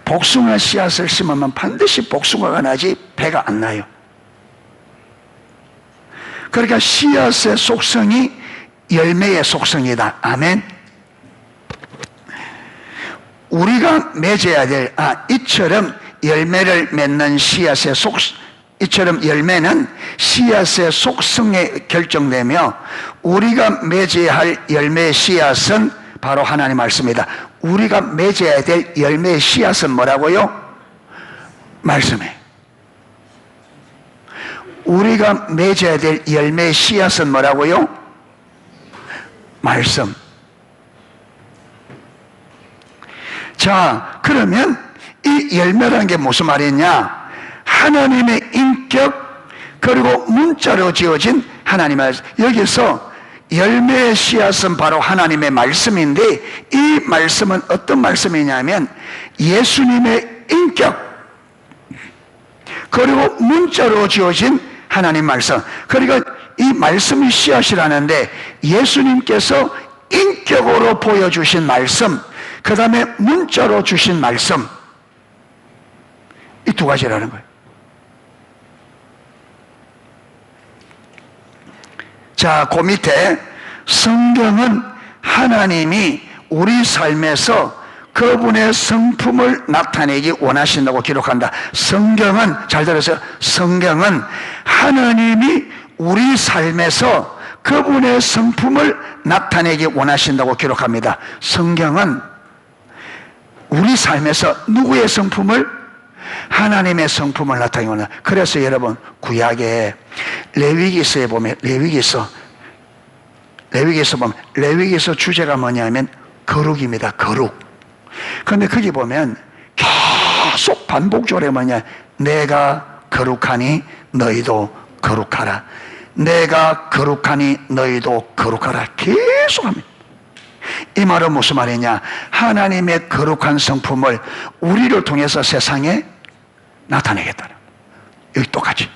복숭아 씨앗을 심으면 반드시 복숭아가 나지 배가 안 나요. 그러니까 씨앗의 속성이 열매의 속성이다. 아멘. 우리가 맺어야 될 이처럼 열매를 맺는 씨앗의 이처럼 열매는 씨앗의 속성에 결정되며 우리가 맺어야 할 열매의 씨앗은 바로 하나님 말씀이다. 우리가 맺어야 될 열매의 씨앗은 뭐라고요? 말씀에. 우리가 맺어야 될 열매의 씨앗은 뭐라고요? 말씀. 자, 그러면 이 열매라는 게 무슨 말이냐? 하나님의 인격 그리고 문자로 지어진 하나님의 말씀. 여기서 열매의 씨앗은 바로 하나님의 말씀인데 이 말씀은 어떤 말씀이냐면 예수님의 인격 그리고 문자로 지어진 하나님 말씀. 그러니까 이 말씀이 씨앗이라는데 예수님께서 인격으로 보여주신 말씀 그 다음에 문자로 주신 말씀 이 두 가지라는 거예요. 자, 그 밑에 성경은 하나님이 우리 삶에서 그분의 성품을 나타내기 원하신다고 기록한다. 성경은 잘 들으세요. 성경은 하나님이 우리 삶에서 그분의 성품을 나타내기 원하신다고 기록합니다. 성경은 우리 삶에서 누구의 성품을? 하나님의 성품을 나타내기 원한다. 그래서 여러분 구약에 레위기서에 보면 레위기서 보면 레위기서 주제가 뭐냐면 거룩입니다. 거룩. 그런데 거기 보면 계속 반복적으로 뭐냐? 내가 거룩하니 너희도 거룩하라. 내가 거룩하니 너희도 거룩하라. 계속합니다. 이 말은 무슨 말이냐? 하나님의 거룩한 성품을 우리를 통해서 세상에 나타내겠다는, 여기 똑같이.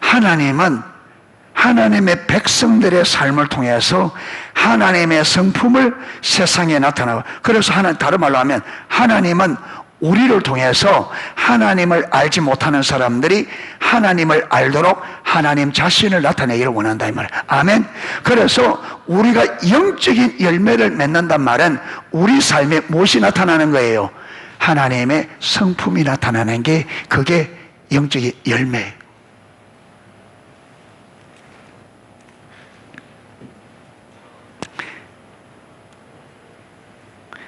하나님은 하나님의 백성들의 삶을 통해서 하나님의 성품을 세상에 나타나고, 그래서 다른 말로 하면 하나님은 우리를 통해서 하나님을 알지 못하는 사람들이 하나님을 알도록 하나님 자신을 나타내기를 원한다 이 말이에요. 아멘. 그래서 우리가 영적인 열매를 맺는단 말은 우리 삶에 무엇이 나타나는 거예요? 하나님의 성품이 나타나는 게, 그게 영적인 열매예요.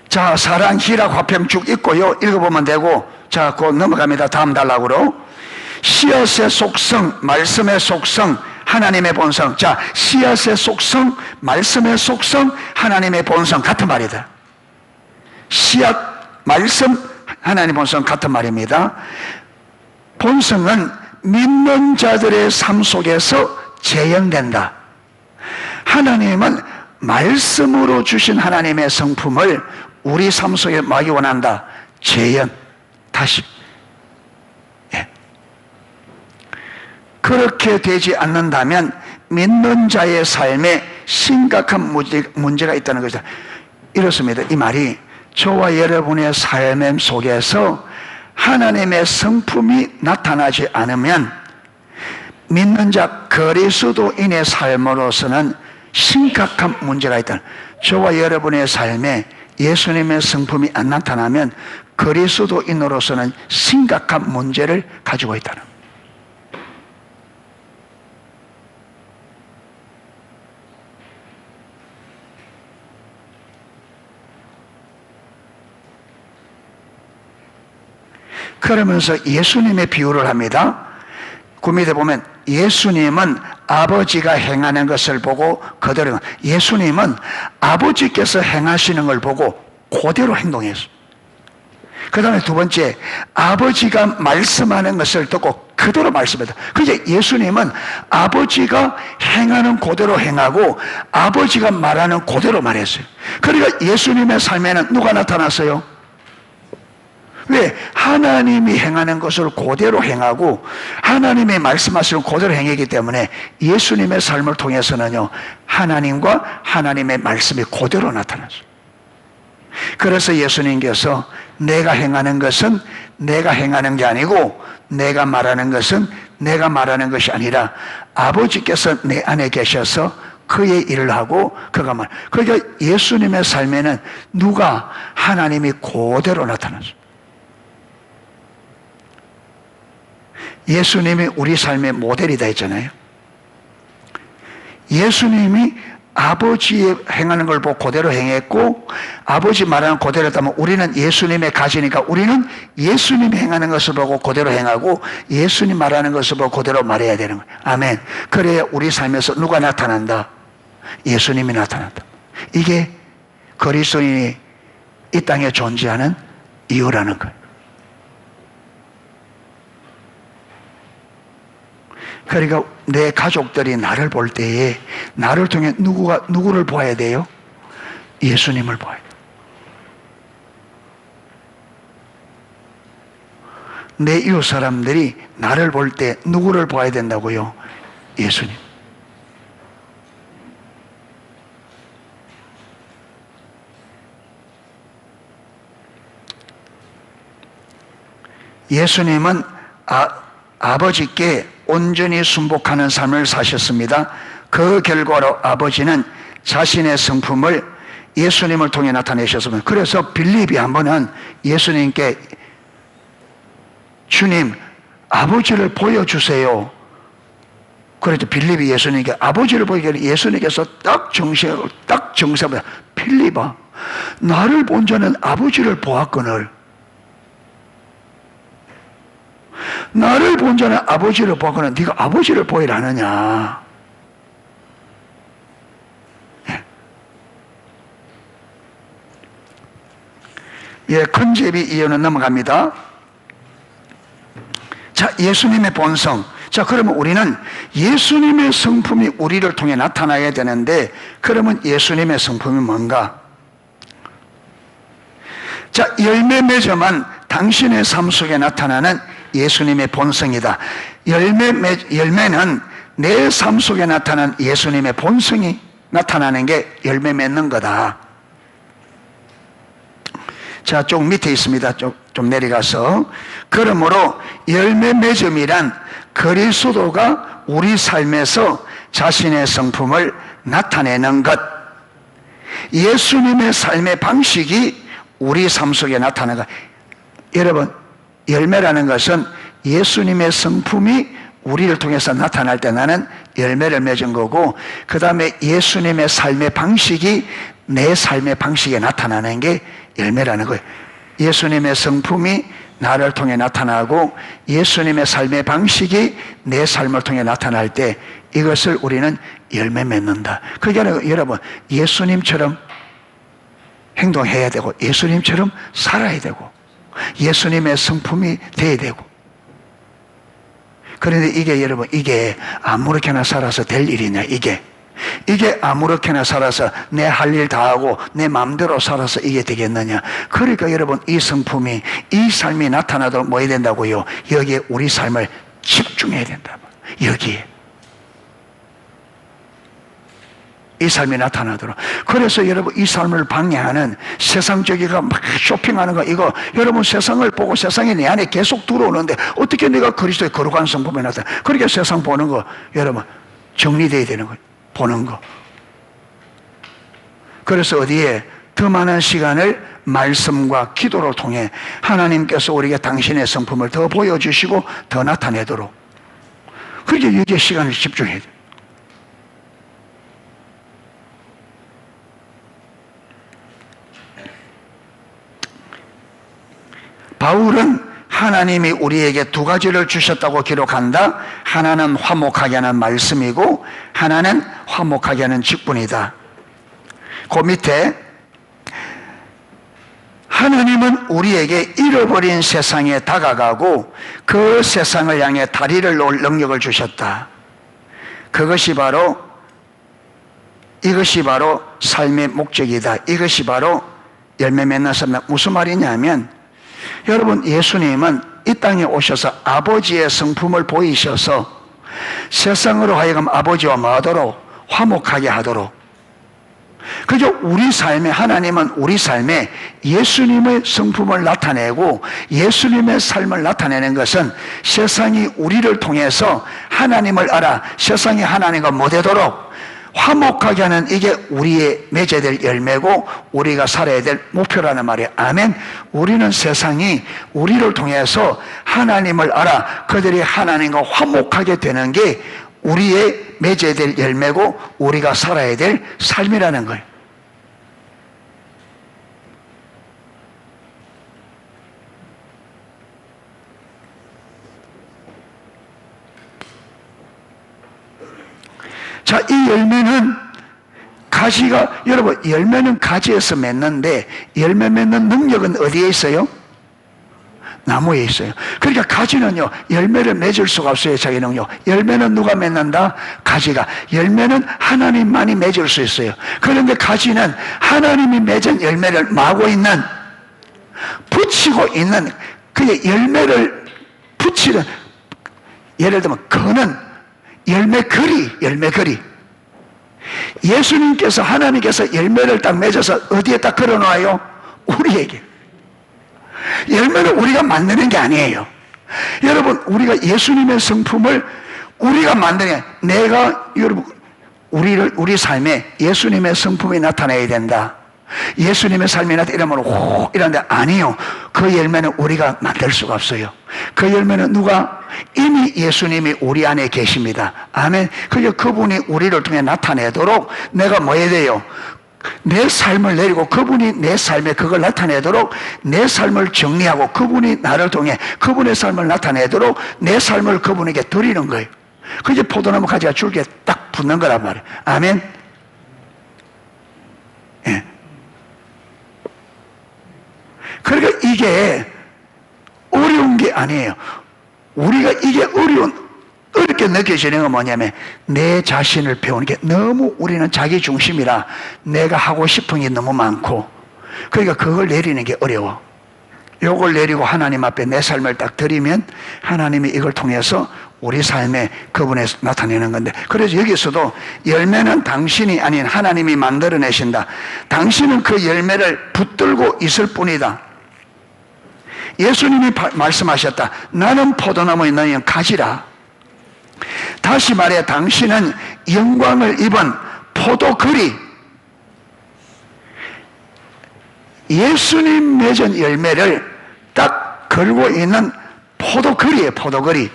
자, 사랑, 희락, 화평 쭉 있고요. 읽어보면 되고, 자, 곧 넘어갑니다. 다음 단락으로. 씨앗의 속성, 말씀의 속성, 하나님의 본성. 자, 씨앗의 속성, 말씀의 속성, 하나님의 본성. 같은 말이다. 씨앗, 말씀, 하나님의 본성 같은 말입니다. 본성은 믿는 자들의 삶 속에서 재현된다. 하나님은 말씀으로 주신 하나님의 성품을 우리 삶 속에 마기 원한다. 재현. 다시. 예. 그렇게 되지 않는다면 믿는 자의 삶에 심각한 문제가 있다는 것이다. 이렇습니다. 이 말이 저와 여러분의 삶 속에서 하나님의 성품이 나타나지 않으면 믿는 자 그리스도인의 삶으로서는 심각한 문제가 있다. 저와 여러분의 삶에 예수님의 성품이 안 나타나면 그리스도인으로서는 심각한 문제를 가지고 있다는. 그러면서 예수님의 비유를 합니다. 그 밑에 보면 예수님은 아버지가 행하는 것을 보고 그대로, 예수님은 아버지께서 행하시는 걸 보고 그대로 행동했어요. 그 다음에 두 번째, 아버지가 말씀하는 것을 듣고 그대로 말씀했다. 그러니까 예수님은 아버지가 행하는 그대로 행하고 아버지가 말하는 그대로 말했어요. 그러니까 예수님의 삶에는 누가 나타났어요? 왜? 하나님이 행하는 것을 그대로 행하고 하나님의 말씀하시는 그대로 행하기 때문에 예수님의 삶을 통해서는요, 하나님과 하나님의 말씀이 그대로 나타났어요. 그래서 예수님께서 내가 행하는 것은 내가 행하는 게 아니고 내가 말하는 것은 내가 말하는 것이 아니라 아버지께서 내 안에 계셔서 그의 일을 하고 그가 말. 그러니까 예수님의 삶에는 누가 하나님이 그대로 나타났어요. 예수님이 우리 삶의 모델이다 했잖아요. 예수님이 아버지의 행하는 걸 보고 그대로 행했고 아버지 말하는 그대로 했다면 우리는 예수님의 가지니까 우리는 예수님이 행하는 것을 보고 그대로 행하고 예수님 말하는 것을 보고 그대로 말해야 되는 거예요. 아멘. 그래야 우리 삶에서 누가 나타난다? 예수님이 나타난다. 이게 그리스도인이 이 땅에 존재하는 이유라는 거예요. 그러니까 내 가족들이 나를 볼 때에 나를 통해 누구를 보아야 돼요? 예수님을 보아야 돼요. 내 이웃 사람들이 나를 볼 때 누구를 보아야 된다고요? 예수님. 예수님은 아버지께 온전히 순복하는 삶을 사셨습니다. 그 결과로 아버지는 자신의 성품을 예수님을 통해 나타내셨습니다. 그래서 빌립이 한 번은 예수님께 주님, 아버지를 보여주세요. 그래서 빌립이 예수님께 아버지를 보이길래 예수님께서 딱 정색합니다. 빌립아, 나를 본 자는 아버지를 보았거늘. 나를 본 자는 아버지를 보거나 네가 아버지를 보이라 하느냐. 예, 컨셉이 이어는 넘어갑니다. 자, 예수님의 본성. 자, 그러면 우리는 예수님의 성품이 우리를 통해 나타나야 되는데, 그러면 예수님의 성품이 뭔가? 자, 열매 맺음은 당신의 삶 속에 나타나는 예수님의 본성이다. 열매는 내 삶 속에 나타난 예수님의 본성이 나타나는 게 열매 맺는 거다. 자, 좀 밑에 있습니다. 좀 내려가서. 그러므로 열매 맺음이란 그리스도가 우리 삶에서 자신의 성품을 나타내는 것. 예수님의 삶의 방식이 우리 삶 속에 나타나는 것. 여러분, 열매라는 것은 예수님의 성품이 우리를 통해서 나타날 때 나는 열매를 맺은 거고, 그 다음에 예수님의 삶의 방식이 내 삶의 방식에 나타나는 게 열매라는 거예요. 예수님의 성품이 나를 통해 나타나고 예수님의 삶의 방식이 내 삶을 통해 나타날 때 이것을 우리는 열매 맺는다. 그게 아니라 여러분, 예수님처럼 행동해야 되고 예수님처럼 살아야 되고 예수님의 성품이 돼야 되고. 그런데 이게 여러분, 이게 아무렇게나 살아서 될 일이냐? 이게 아무렇게나 살아서 내 할 일 다 하고 내 마음대로 살아서 이게 되겠느냐? 그러니까 여러분, 이 성품이, 이 삶이 나타나도록 뭐 해야 된다고요? 여기에 우리 삶을 집중해야 된다. 여기에 이 삶이 나타나도록. 그래서 여러분, 이 삶을 방해하는 세상적이가 막 쇼핑하는 거, 이거 여러분, 세상을 보고 세상이 내 안에 계속 들어오는데 어떻게 내가 그리스도의 거룩한 성품에 나타나? 그러니까 세상 보는 거 여러분 정리돼야 되는 거예요. 보는 거. 그래서 어디에 더 많은 시간을 말씀과 기도를 통해 하나님께서 우리에게 당신의 성품을 더 보여주시고 더 나타내도록, 그렇게 여기에 시간을 집중해야 돼요. 바울은 하나님이 우리에게 두 가지를 주셨다고 기록한다. 하나는 화목하게 하는 말씀이고 하나는 화목하게 하는 직분이다. 그 밑에 하나님은 우리에게 잃어버린 세상에 다가가고 그 세상을 향해 다리를 놓을 능력을 주셨다. 이것이 바로 삶의 목적이다. 이것이 바로 열매 맺는 삶. 무슨 말이냐면, 여러분, 예수님은 이 땅에 오셔서 아버지의 성품을 보이셔서 세상으로 하여금 아버지와 뭐하도록? 화목하게 하도록. 그죠? 우리 삶에, 하나님은 우리 삶에 예수님의 성품을 나타내고 예수님의 삶을 나타내는 것은 세상이 우리를 통해서 하나님을 알아 세상이 하나님과 못되도록 화목하게 하는, 이게 우리의 맺어야 될 열매고 우리가 살아야 될 목표라는 말이에요. 아멘. 우리는 세상이 우리를 통해서 하나님을 알아 그들이 하나님과 화목하게 되는 게 우리의 맺어야 될 열매고 우리가 살아야 될 삶이라는 거예요. 자, 이 열매는 가지가, 여러분, 열매는 가지에서 맺는데 열매 맺는 능력은 어디에 있어요? 나무에 있어요. 그러니까 가지는요, 열매를 맺을 수가 없어요. 자기 능력. 열매는 누가 맺는다? 가지가. 열매는 하나님만이 맺을 수 있어요. 그런데 가지는 하나님이 맺은 열매를 마고 있는, 붙이고 있는, 그게 열매를 붙이는, 예를 들면 거는 열매거리. 예수님께서, 하나님께서 열매를 딱 맺어서 어디에 딱 걸어놔요? 우리에게. 열매는 우리가 만드는 게 아니에요. 여러분, 우리가 예수님의 성품을 우리가 만드는, 여러분, 우리 삶에 예수님의 성품이 나타나야 된다. 예수님의 삶이 나타나면 이런데 아니요. 그 열매는 우리가 만들 수가 없어요. 그 열매는 이미 예수님이 우리 안에 계십니다. 아멘. 그분이 우리를 통해 나타내도록 내가 뭐 해야 돼요? 내 삶을 내리고 그분이 내 삶에 그걸 나타내도록 내 삶을 정리하고 그분이 나를 통해 그분의 삶을 나타내도록 내 삶을 그분에게 드리는 거예요. 그게 포도나무 가지가 줄기에 딱 붙는 거란 말이에요. 아멘. 예. 그러니까 이게 어려운 게 아니에요. 우리가 이게 어렵게 느껴지는 건 뭐냐면 내 자신을 배우는 게 너무 우리는 자기 중심이라 내가 하고 싶은 게 너무 많고 그러니까 그걸 내리는 게 어려워. 요걸 내리고 하나님 앞에 내 삶을 딱 드리면 하나님이 이걸 통해서 우리 삶에 그분에 나타내는 건데 그래서 여기서도 열매는 당신이 아닌 하나님이 만들어내신다. 당신은 그 열매를 붙들고 있을 뿐이다. 예수님이 말씀하셨다. 나는 포도나무에 너희는 가지라. 다시 말해 당신은 영광을 입은 포도거리, 예수님 맺은 열매를 딱 걸고 있는 포도거리예요. 포도거리.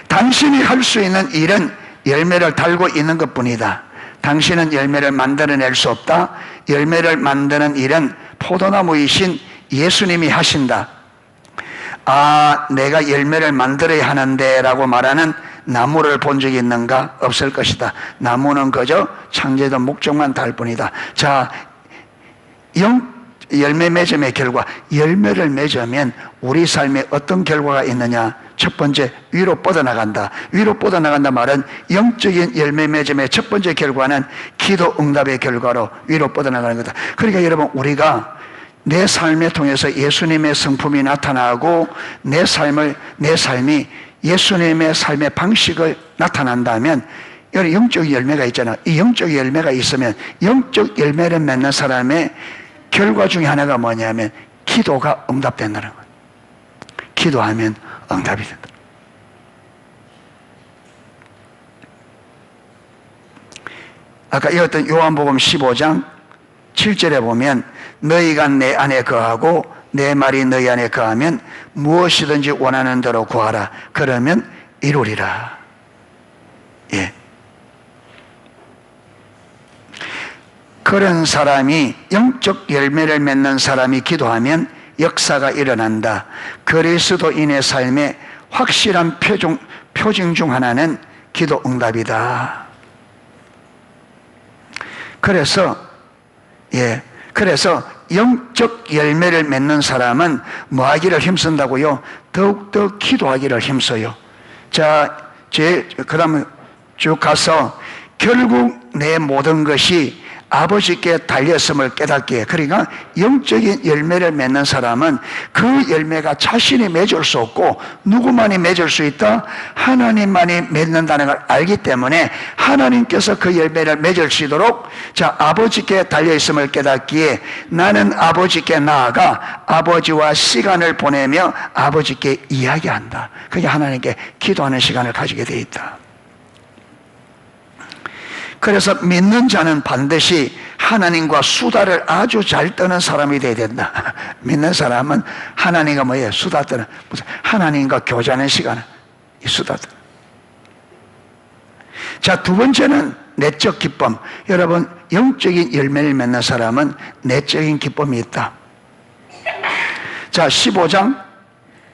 당신이 할 수 있는 일은 열매를 달고 있는 것뿐이다. 당신은 열매를 만들어낼 수 없다. 열매를 만드는 일은 포도나무이신 예수님이 하신다. 아, 내가 열매를 만들어야 하는데 라고 말하는 나무를 본 적이 있는가? 없을 것이다. 나무는 그저 창조된 목적만 달 뿐이다. 자, 열매 맺음의 결과, 열매를 맺으면 우리 삶에 어떤 결과가 있느냐? 첫 번째, 위로 뻗어나간다. 위로 뻗어나간다 말은 영적인 열매 맺음의 첫 번째 결과는 기도 응답의 결과로 위로 뻗어나가는 거다. 그러니까 여러분, 우리가 내 삶에 통해서 예수님의 성품이 나타나고 내 삶이 예수님의 삶의 방식을 나타난다면 여기 영적 열매가 있잖아. 이 영적 열매가 있으면 영적 열매를 맺는 사람의 결과 중에 하나가 뭐냐면 기도가 응답된다는 거예요. 기도하면 응답이 된다. 아까 읽었던 요한복음 15장 7절에 보면 너희가 내 안에 거하고 내 말이 너희 안에 거하면 무엇이든지 원하는 대로 구하라. 그러면 이루리라. 예. 그런 사람이 영적 열매를 맺는 사람이 기도하면 역사가 일어난다. 그리스도인의 삶의 확실한 표징 중 하나는 기도 응답이다. 그래서 영적 열매를 맺는 사람은 뭐 하기를 힘쓴다고요? 더욱더 기도하기를 힘써요. 자, 그 다음에 쭉 가서 결국 내 모든 것이 아버지께 달렸음을 깨닫기에, 그러니까 영적인 열매를 맺는 사람은 그 열매가 자신이 맺을 수 없고 누구만이 맺을 수 있다? 하나님만이 맺는다는 걸 알기 때문에 하나님께서 그 열매를 맺을 수 있도록 자, 아버지께 달려있음을 깨닫기에 나는 아버지께 나아가 아버지와 시간을 보내며 아버지께 이야기한다. 그게 하나님께 기도하는 시간을 가지게 되어 있다. 그래서 믿는 자는 반드시 하나님과 수다를 아주 잘 떠는 사람이 되어야 된다. 믿는 사람은 하나님과 뭐예요? 수다 떠는, 하나님과 교제하는 시간은 수다 떠는. 자, 두 번째는 내적 기쁨. 여러분, 영적인 열매를 맺는 사람은 내적인 기쁨이 있다. 자, 15장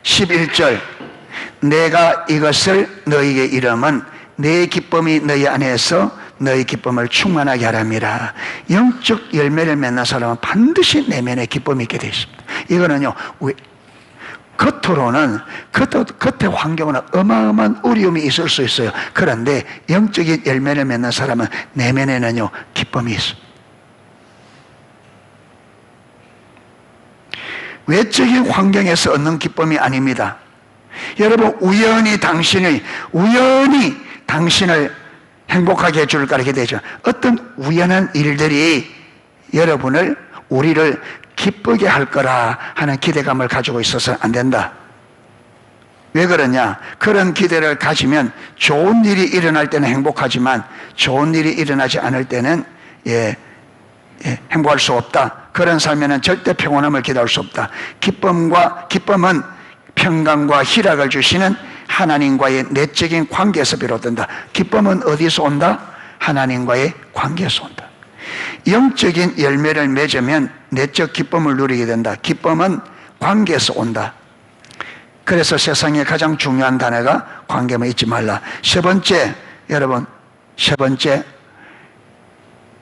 11절 내가 이것을 너희에게 이름은 내 기쁨이 너희 안에서 너희 기쁨을 충만하게 하람이라. 영적 열매를 맺는 사람은 반드시 내면에 기쁨이 있게 되어 있습니다. 이거는요, 겉으로는 겉의 환경은 어마어마한 어려움이 있을 수 있어요. 그런데 영적인 열매를 맺는 사람은 내면에는요 기쁨이 있습니다. 외적인 환경에서 얻는 기쁨이 아닙니다. 여러분, 우연히 당신을 행복하게 해줄 이렇게 되죠. 어떤 우연한 일들이 우리를 기쁘게 할 거라 하는 기대감을 가지고 있어서는 안 된다. 왜 그러냐? 그런 기대를 가지면 좋은 일이 일어날 때는 행복하지만 좋은 일이 일어나지 않을 때는 행복할 수 없다. 그런 삶에는 절대 평온함을 기대할 수 없다. 기쁨은 평강과 희락을 주시는 하나님과의 내적인 관계에서 비롯된다. 기쁨은 어디서 온다? 하나님과의 관계에서 온다. 영적인 열매를 맺으면 내적 기쁨을 누리게 된다. 기쁨은 관계에서 온다. 그래서 세상에 가장 중요한 단어가 관계만 잊지 말라. 세 번째,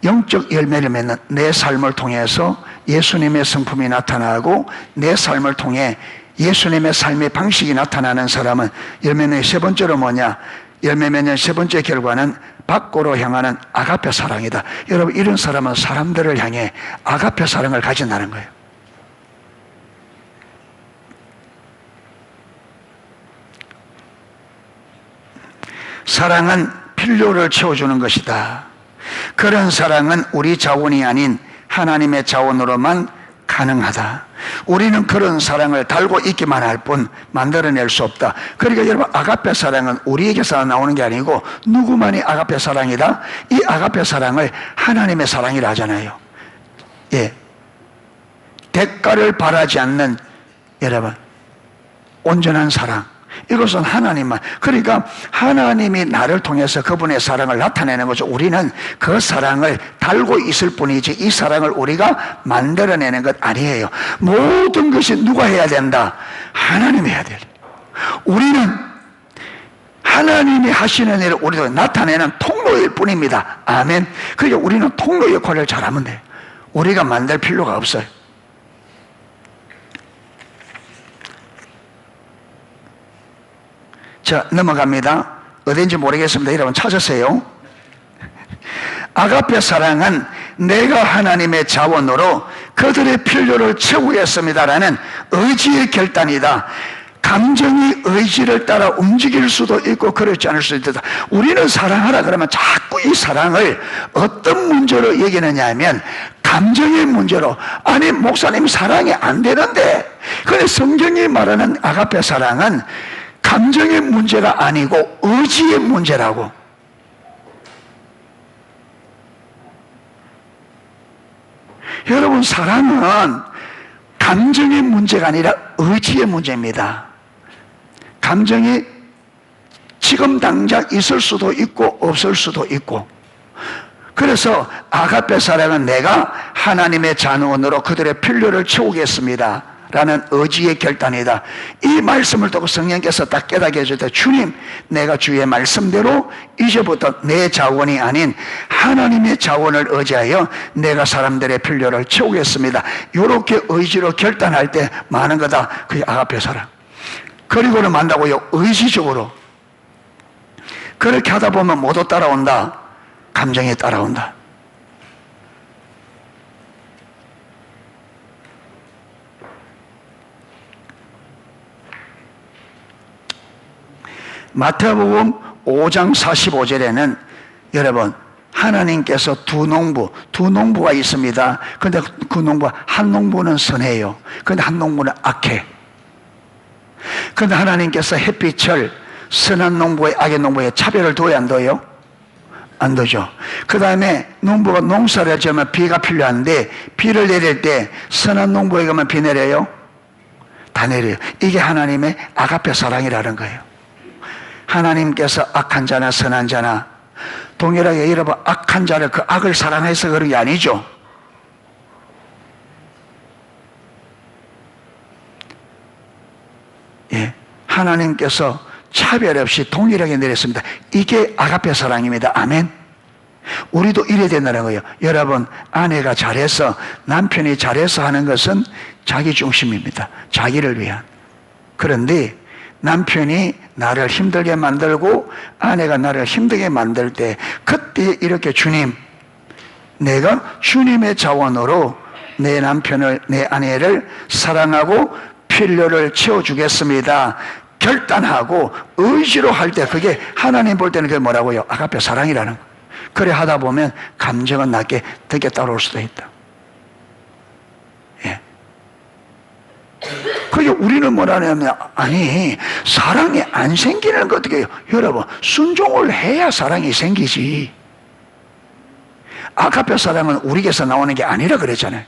영적 열매를 맺는 내 삶을 통해서 예수님의 성품이 나타나고 내 삶을 통해 예수님의 삶의 방식이 나타나는 사람은 열매의 세 번째로 뭐냐? 열매 맺는 세 번째 결과는 밖으로 향하는 아가페 사랑이다. 여러분, 이런 사람은 사람들을 향해 아가페 사랑을 가진다는 거예요. 사랑은 필요를 채워주는 것이다. 그런 사랑은 우리 자원이 아닌 하나님의 자원으로만 가능하다. 우리는 그런 사랑을 달고 있기만 할 뿐 만들어낼 수 없다. 그러니까 여러분, 아가페 사랑은 우리에게서 나오는 게 아니고 누구만이 아가페 사랑이다? 이 아가페 사랑을 하나님의 사랑이라 하잖아요. 예, 대가를 바라지 않는, 여러분, 온전한 사랑, 이것은 하나님만. 그러니까 하나님이 나를 통해서 그분의 사랑을 나타내는 거죠. 우리는 그 사랑을 달고 있을 뿐이지 이 사랑을 우리가 만들어내는 것 아니에요. 모든 것이 누가 해야 된다? 하나님이 해야 돼요. 우리는 하나님이 하시는 일을 우리도 나타내는 통로일 뿐입니다. 아멘. 그러니까 우리는 통로 역할을 잘하면 돼요. 우리가 만들 필요가 없어요. 자, 넘어갑니다. 어딘지 모르겠습니다. 여러분 찾으세요. 아가페 사랑은 내가 하나님의 자원으로 그들의 필요를 채우겠습니다라는 의지의 결단이다. 감정이 의지를 따라 움직일 수도 있고 그렇지 않을 수도 있다. 우리는 사랑하라 그러면 자꾸 이 사랑을 어떤 문제로 얘기하느냐 하면 감정의 문제로. 아니, 목사님 사랑이 안 되는데. 그런데 성경이 말하는 아가페 사랑은 감정의 문제가 아니고 의지의 문제라고. 여러분, 사랑은 감정의 문제가 아니라 의지의 문제입니다. 감정이 지금 당장 있을 수도 있고 없을 수도 있고. 그래서 아가페 사랑은 내가 하나님의 자원으로 그들의 필요를 채우겠습니다 라는 의지의 결단이다. 이 말씀을 듣고 성령께서 딱 깨닫게 해줄 때, 주님, 내가 주의 말씀대로 이제부터 내 자원이 아닌 하나님의 자원을 의지하여 내가 사람들의 필요를 채우겠습니다. 이렇게 의지로 결단할 때 많은 거다. 그게 아가페 사랑. 그리고는 만다고요, 의지적으로. 그렇게 하다 보면 모두 따라온다. 감정이 따라온다. 마태복음 5장 45절에는 여러분, 하나님께서 두 농부가 있습니다. 그런데 그 농부, 한 농부는 선해요. 그런데 한 농부는 악해. 그런데 하나님께서 햇빛을 선한 농부와 악의 농부에 차별을 둬야 안 둬요? 안 두죠. 그 다음에 농부가 농사를 지으면 비가 필요한데 비를 내릴 때 선한 농부에게만 비 내려요? 다 내려요. 이게 하나님의 아가페 사랑이라는 거예요. 하나님께서 악한 자나 선한 자나 동일하게, 여러분, 악한 자를 그 악을 사랑해서 그런 게 아니죠. 예, 하나님께서 차별 없이 동일하게 내렸습니다. 이게 아가페 사랑입니다. 아멘. 우리도 이래야 된다는 거예요. 여러분, 아내가 잘해서, 남편이 잘해서 하는 것은 자기 중심입니다. 자기를 위한. 그런데 남편이 나를 힘들게 만들고 아내가 나를 힘들게 만들 때, 그때 이렇게 주님, 내가 주님의 자원으로 내 남편을, 내 아내를 사랑하고 필요를 채워주겠습니다 결단하고 의지로 할 때, 그게 하나님 볼 때는 그게 뭐라고요? 아가페 사랑이라는 거예요. 그래 하다 보면 감정은 낮게 되게 따라올 수도 있다. 예. 그게 우리는 뭐라냐면, 아니, 사랑이 안 생기는 거 어떻게 해요? 여러분, 순종을 해야 사랑이 생기지. 아가페 사랑은 우리에게서 나오는 게 아니라 그랬잖아요.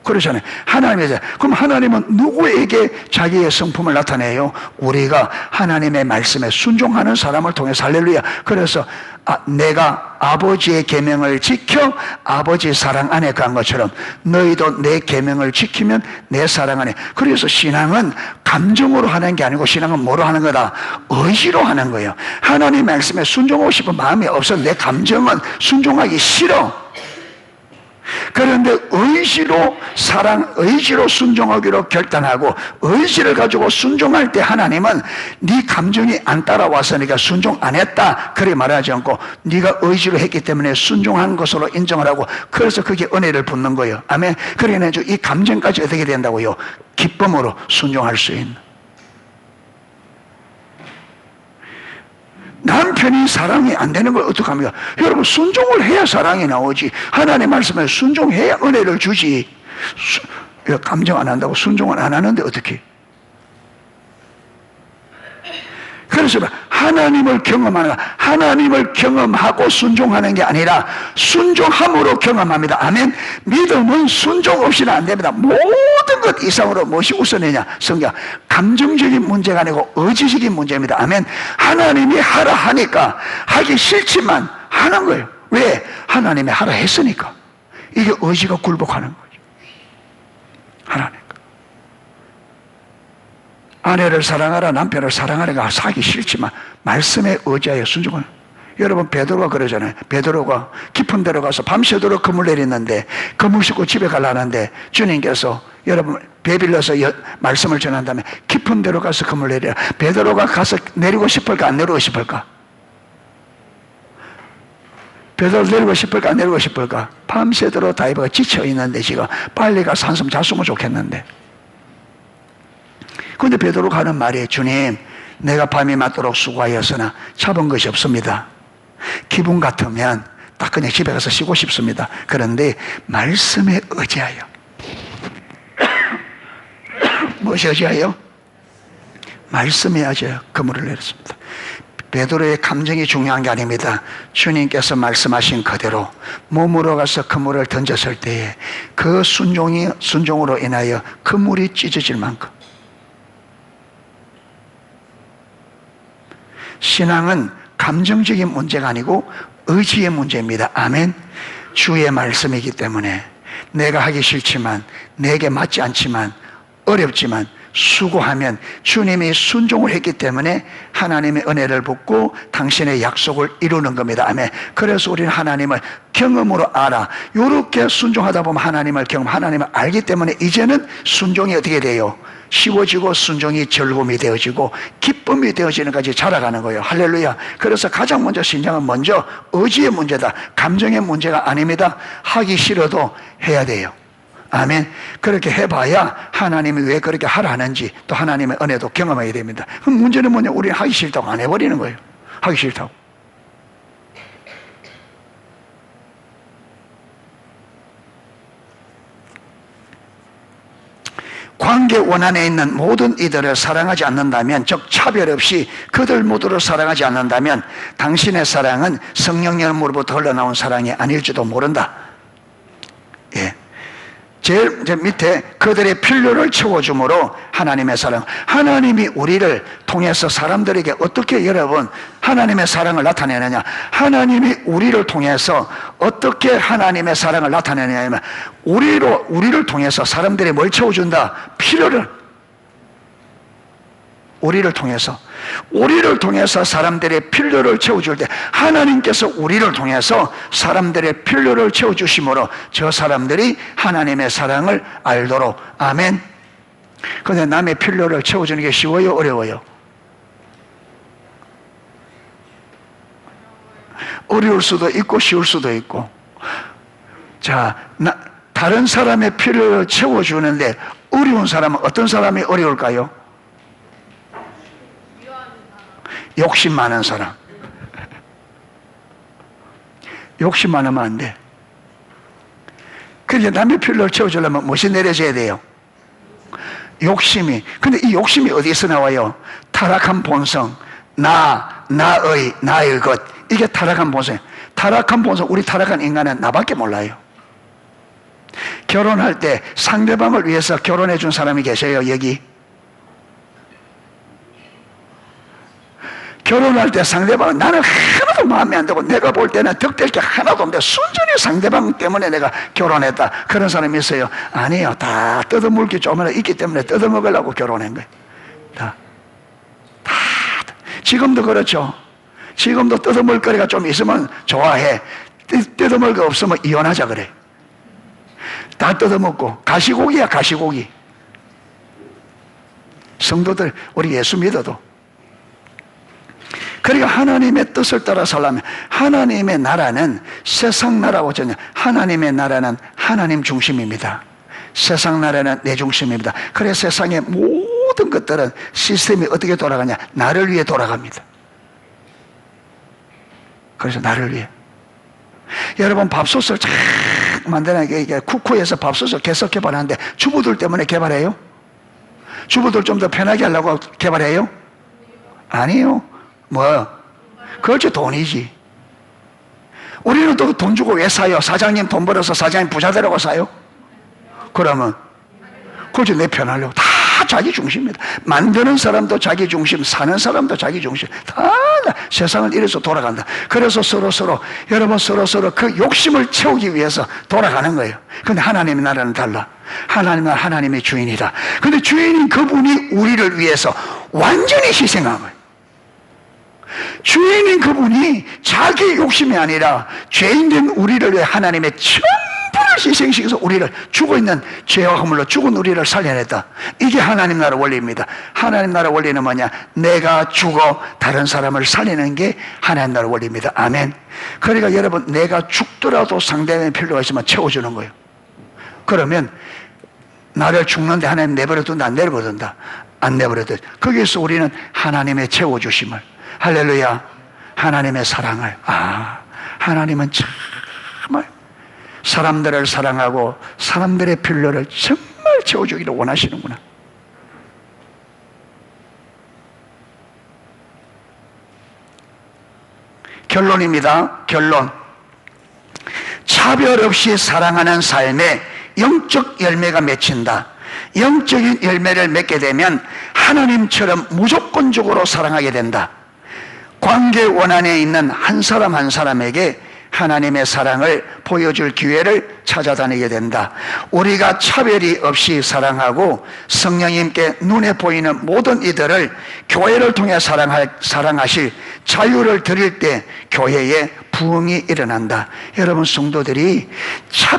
그러잖아요. 하나님에서. 그럼 하나님은 누구에게 자기의 성품을 나타내요? 우리가 하나님의 말씀에 순종하는 사람을 통해서. 할렐루야. 그래서 내가 아버지의 계명을 지켜 아버지 사랑 안에 간 것처럼 너희도 내 계명을 지키면 내 사랑 안에. 그래서 신앙은 감정으로 하는 게 아니고, 신앙은 뭐로 하는 거다? 의지로 하는 거예요. 하나님 말씀에 순종하고 싶은 마음이 없어도 내 감정은 순종하기 싫어. 그런데 의지로 의지로 순종하기로 결단하고 의지를 가지고 순종할 때 하나님은 네 감정이 안 따라와서 네가 순종 안 했다 그렇게 말하지 않고 네가 의지로 했기 때문에 순종한 것으로 인정을 하고 그래서 그게 은혜를 붓는 거예요. 아멘. 그러니까 이 감정까지 어떻게 된다고요? 기쁨으로 순종할 수 있는. 남편이 사랑이 안 되는 걸 어떡합니까? 여러분, 순종을 해야 사랑이 나오지. 하나님의 말씀에 순종해야 은혜를 주지. 감정 안 한다고 순종을 안 하는데 어떻게? 그래서 하나님을 경험하는, 하나님을 경험하고 순종하는 게 아니라 순종함으로 경험합니다. 아멘. 믿음은 순종 없이는 안 됩니다. 모든 것 이상으로 무엇이 우선이냐? 성경. 감정적인 문제가 아니고 의지적인 문제입니다. 아멘. 하나님이 하라 하니까 하기 싫지만 하는 거예요. 왜? 하나님이 하라 했으니까. 이게 의지가 굴복하는 거죠. 하나님. 아내를 사랑하라, 남편을 사랑하라가 하기 싫지만 말씀에 의지하여 순종하는. 여러분, 베드로가 그러잖아요. 베드로가 깊은 데로 가서 밤새도록 그물 내렸는데 그물 싣고 집에 가려는데 주님께서 여러분 배 빌려서 말씀을 전한 다음에 깊은 데로 가서 그물 내리라. 베드로가 가서 내리고 싶을까 안 내리고 싶을까? 베드로 내리고 싶을까 안 내리고 싶을까? 밤새도록 다이버가 지쳐있는데 지금 빨리 가서 한숨 잤으면 좋겠는데. 그런데 베드로가 하는 말이 주님, 내가 밤이 맞도록 수고하였으나 잡은 것이 없습니다. 기분 같으면 딱 그냥 집에 가서 쉬고 싶습니다. 그런데 말씀에 의지하여. 무엇이 의지하여? 말씀에 의지하여 그물을 내렸습니다. 베드로의 감정이 중요한 게 아닙니다. 주님께서 말씀하신 그대로 몸으로 가서 그물을 던졌을 때에 그 순종으로 인하여 그물이 찢어질 만큼. 신앙은 감정적인 문제가 아니고 의지의 문제입니다. 아멘. 주의 말씀이기 때문에 내가 하기 싫지만, 내게 맞지 않지만, 어렵지만 수고하면 주님이 순종을 했기 때문에 하나님의 은혜를 받고 당신의 약속을 이루는 겁니다. 아멘. 그래서 우리는 하나님을 경험으로 알아. 이렇게 순종하다 보면 하나님을 알기 때문에 이제는 순종이 어떻게 돼요? 쉬워지고 순종이 즐거움이 되어지고 기쁨이 되어지는 까지 자라가는 거예요. 할렐루야. 그래서 가장 먼저 신앙은 먼저 의지의 문제다. 감정의 문제가 아닙니다. 하기 싫어도 해야 돼요. 아멘. 그렇게 해봐야 하나님이 왜 그렇게 하라는지 또 하나님의 은혜도 경험하게 됩니다. 그럼 문제는 뭐냐? 우리는 하기 싫다고 안 해버리는 거예요. 하기 싫다고. 관계 원안에 있는 모든 이들을 사랑하지 않는다면, 즉 차별 없이 그들 모두를 사랑하지 않는다면 당신의 사랑은 성령님으로부터 흘러나온 사랑이 아닐지도 모른다. 예. 제일 밑에 그들의 필요를 채워줌으로 하나님의 사랑. 하나님이 우리를 통해서 사람들에게 어떻게 여러분 하나님의 사랑을 나타내느냐? 하나님이 우리를 통해서 어떻게 하나님의 사랑을 나타내느냐면 우리를 통해서 사람들이 뭘 채워준다? 필요를. 우리를 통해서 사람들의 필요를 채워줄 때 하나님께서 우리를 통해서 사람들의 필요를 채워주심으로 저 사람들이 하나님의 사랑을 알도록. 아멘. 그런데 남의 필요를 채워주는 게 쉬워요? 어려워요? 어려울 수도 있고 쉬울 수도 있고. 자, 다른 사람의 필요를 채워주는데 어려운 사람은 어떤 사람이 어려울까요? 욕심 많은 사람. 욕심 많으면 안 돼. 그런데 남의 필요를 채워주려면 무엇이 내려져야 돼요? 욕심이. 근데 이 욕심이 어디서 나와요? 타락한 본성, 나의 것. 이게 타락한 본성. 타락한 본성, 우리 타락한 인간은 나밖에 몰라요. 결혼할 때 상대방을 위해서 결혼해 준 사람이 계세요, 여기? 결혼할 때 상대방은 나는 하나도 마음에 안 들고 내가 볼 때는 덕될 게 하나도 없는데 순전히 상대방 때문에 내가 결혼했다. 그런 사람이 있어요. 아니에요. 다 뜯어먹을 게 조금이라도 있기 때문에 뜯어먹으려고 결혼한 거예요. 다. 지금도 그렇죠. 지금도 뜯어먹을 거리가 좀 있으면 좋아해. 뜯어먹을 거 없으면 이혼하자 그래. 다 뜯어먹고. 가시고기야, 가시고기. 성도들, 우리 예수 믿어도. 그러니까 하나님의 뜻을 따라 살려면 하나님의 나라는 세상 나라와 전혀, 하나님의 나라는 하나님 중심입니다. 세상 나라는 내 중심입니다. 그래서 세상의 모든 것들은 시스템이 어떻게 돌아가냐? 나를 위해 돌아갑니다. 그래서 나를 위해. 여러분, 밥솥을 쫙 만드는 게 쿠쿠에서 밥솥을 계속 개발하는데 주부들 때문에 개발해요? 주부들 좀 더 편하게 하려고 개발해요? 아니요. 뭐? 그렇죠, 돈이지. 우리는 또 돈 주고 왜 사요? 사장님 돈 벌어서 사장님 부자 되라고 사요? 그러면 그렇죠, 내 편하려고. 다 자기 중심입니다. 만드는 사람도 자기 중심, 사는 사람도 자기 중심. 다 세상은 이래서 돌아간다. 그래서 서로 여러분 서로 그 욕심을 채우기 위해서 돌아가는 거예요. 근데 하나님의 나라는 달라. 하나님 나라, 하나님의 주인이다. 근데 주인인 그분이 우리를 위해서 완전히 희생한 거예요. 주인인 그분이 자기 욕심이 아니라 죄인된 우리를 위해 하나님의 전부를 희생시켜서 우리를, 죽어있는 죄와 허물로 죽은 우리를 살려냈다. 이게 하나님 나라 원리입니다. 하나님 나라 원리는 뭐냐? 내가 죽어 다른 사람을 살리는 게 하나님 나라 원리입니다. 아멘. 그러니까 여러분, 내가 죽더라도 상대방의 필요가 있으면 채워주는 거예요. 그러면 나를 죽는데 하나님 내버려둔다, 안 내버려둔다? 안 내버려둔다. 거기서 우리는 하나님의 채워주심을, 할렐루야, 하나님의 사랑을, 하나님은 정말 사람들을 사랑하고 사람들의 필요를 정말 채워주기를 원하시는구나. 결론입니다. 결론. 차별 없이 사랑하는 삶에 영적 열매가 맺힌다. 영적인 열매를 맺게 되면 하나님처럼 무조건적으로 사랑하게 된다. 관계 원안에 있는 한 사람 한 사람에게 하나님의 사랑을 보여줄 기회를 찾아다니게 된다. 우리가 차별이 없이 사랑하고 성령님께 눈에 보이는 모든 이들을 교회를 통해 사랑하실 자유를 드릴 때 교회에 부흥이 일어난다. 여러분 성도들이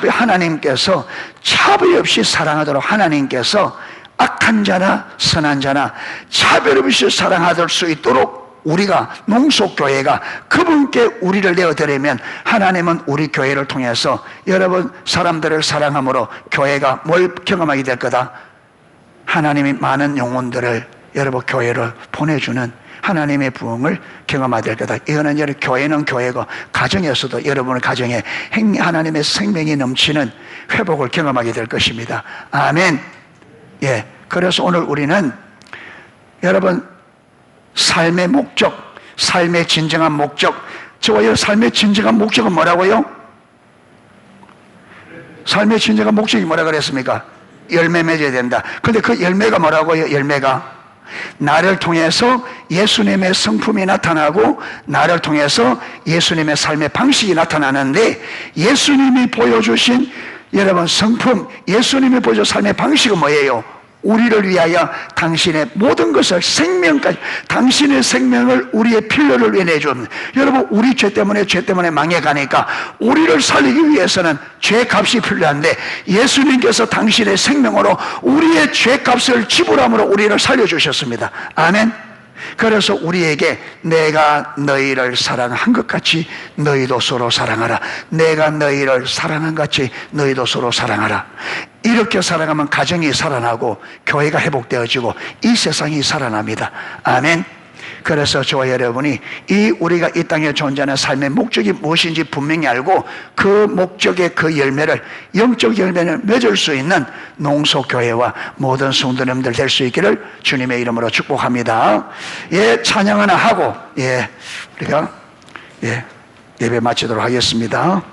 하나님께서 차별 없이 사랑하도록 하나님께서 악한 자나 선한 자나 차별 없이 사랑할 수 있도록 우리가 농속교회가 그분께 우리를 내어드리면 하나님은 우리 교회를 통해서 여러분 사람들을 사랑함으로 교회가 뭘 경험하게 될 거다? 하나님이 많은 영혼들을 여러분 교회로 보내주는 하나님의 부흥을 경험하게 될 거다. 이거는 여러분 교회는 교회고 가정에서도 여러분의 가정에 하나님의 생명이 넘치는 회복을 경험하게 될 것입니다. 아멘. 예. 그래서 오늘 우리는 여러분 삶의 목적, 삶의 진정한 목적. 저와 삶의 진정한 목적은 뭐라고요? 삶의 진정한 목적이 뭐라 그랬습니까? 열매 맺어야 된다. 근데 그 열매가 뭐라고요? 열매가 나를 통해서 예수님의 성품이 나타나고 나를 통해서 예수님의 삶의 방식이 나타나는데, 예수님이 보여주신 여러분 성품, 예수님이 보여준 삶의 방식은 뭐예요? 우리를 위하여 당신의 모든 것을, 생명까지, 당신의 생명을 우리의 필요를 위해 내줍니다. 여러분, 우리 죄 때문에 망해가니까 우리를 살리기 위해서는 죄값이 필요한데 예수님께서 당신의 생명으로 우리의 죄값을 지불함으로 우리를 살려주셨습니다. 아멘. 그래서 우리에게 내가 너희를 사랑한 것 같이 너희도 서로 사랑하라. 내가 너희를 사랑한 것 같이 너희도 서로 사랑하라. 이렇게 살아가면 가정이 살아나고 교회가 회복되어지고 이 세상이 살아납니다. 아멘. 그래서 저와 여러분이 우리가 이 땅에 존재하는 삶의 목적이 무엇인지 분명히 알고 그 목적의 그 열매를, 영적 열매를 맺을 수 있는 농소교회와 모든 성도님들 될 수 있기를 주님의 이름으로 축복합니다. 예, 찬양 하나 하고 우리가 예배 마치도록 하겠습니다.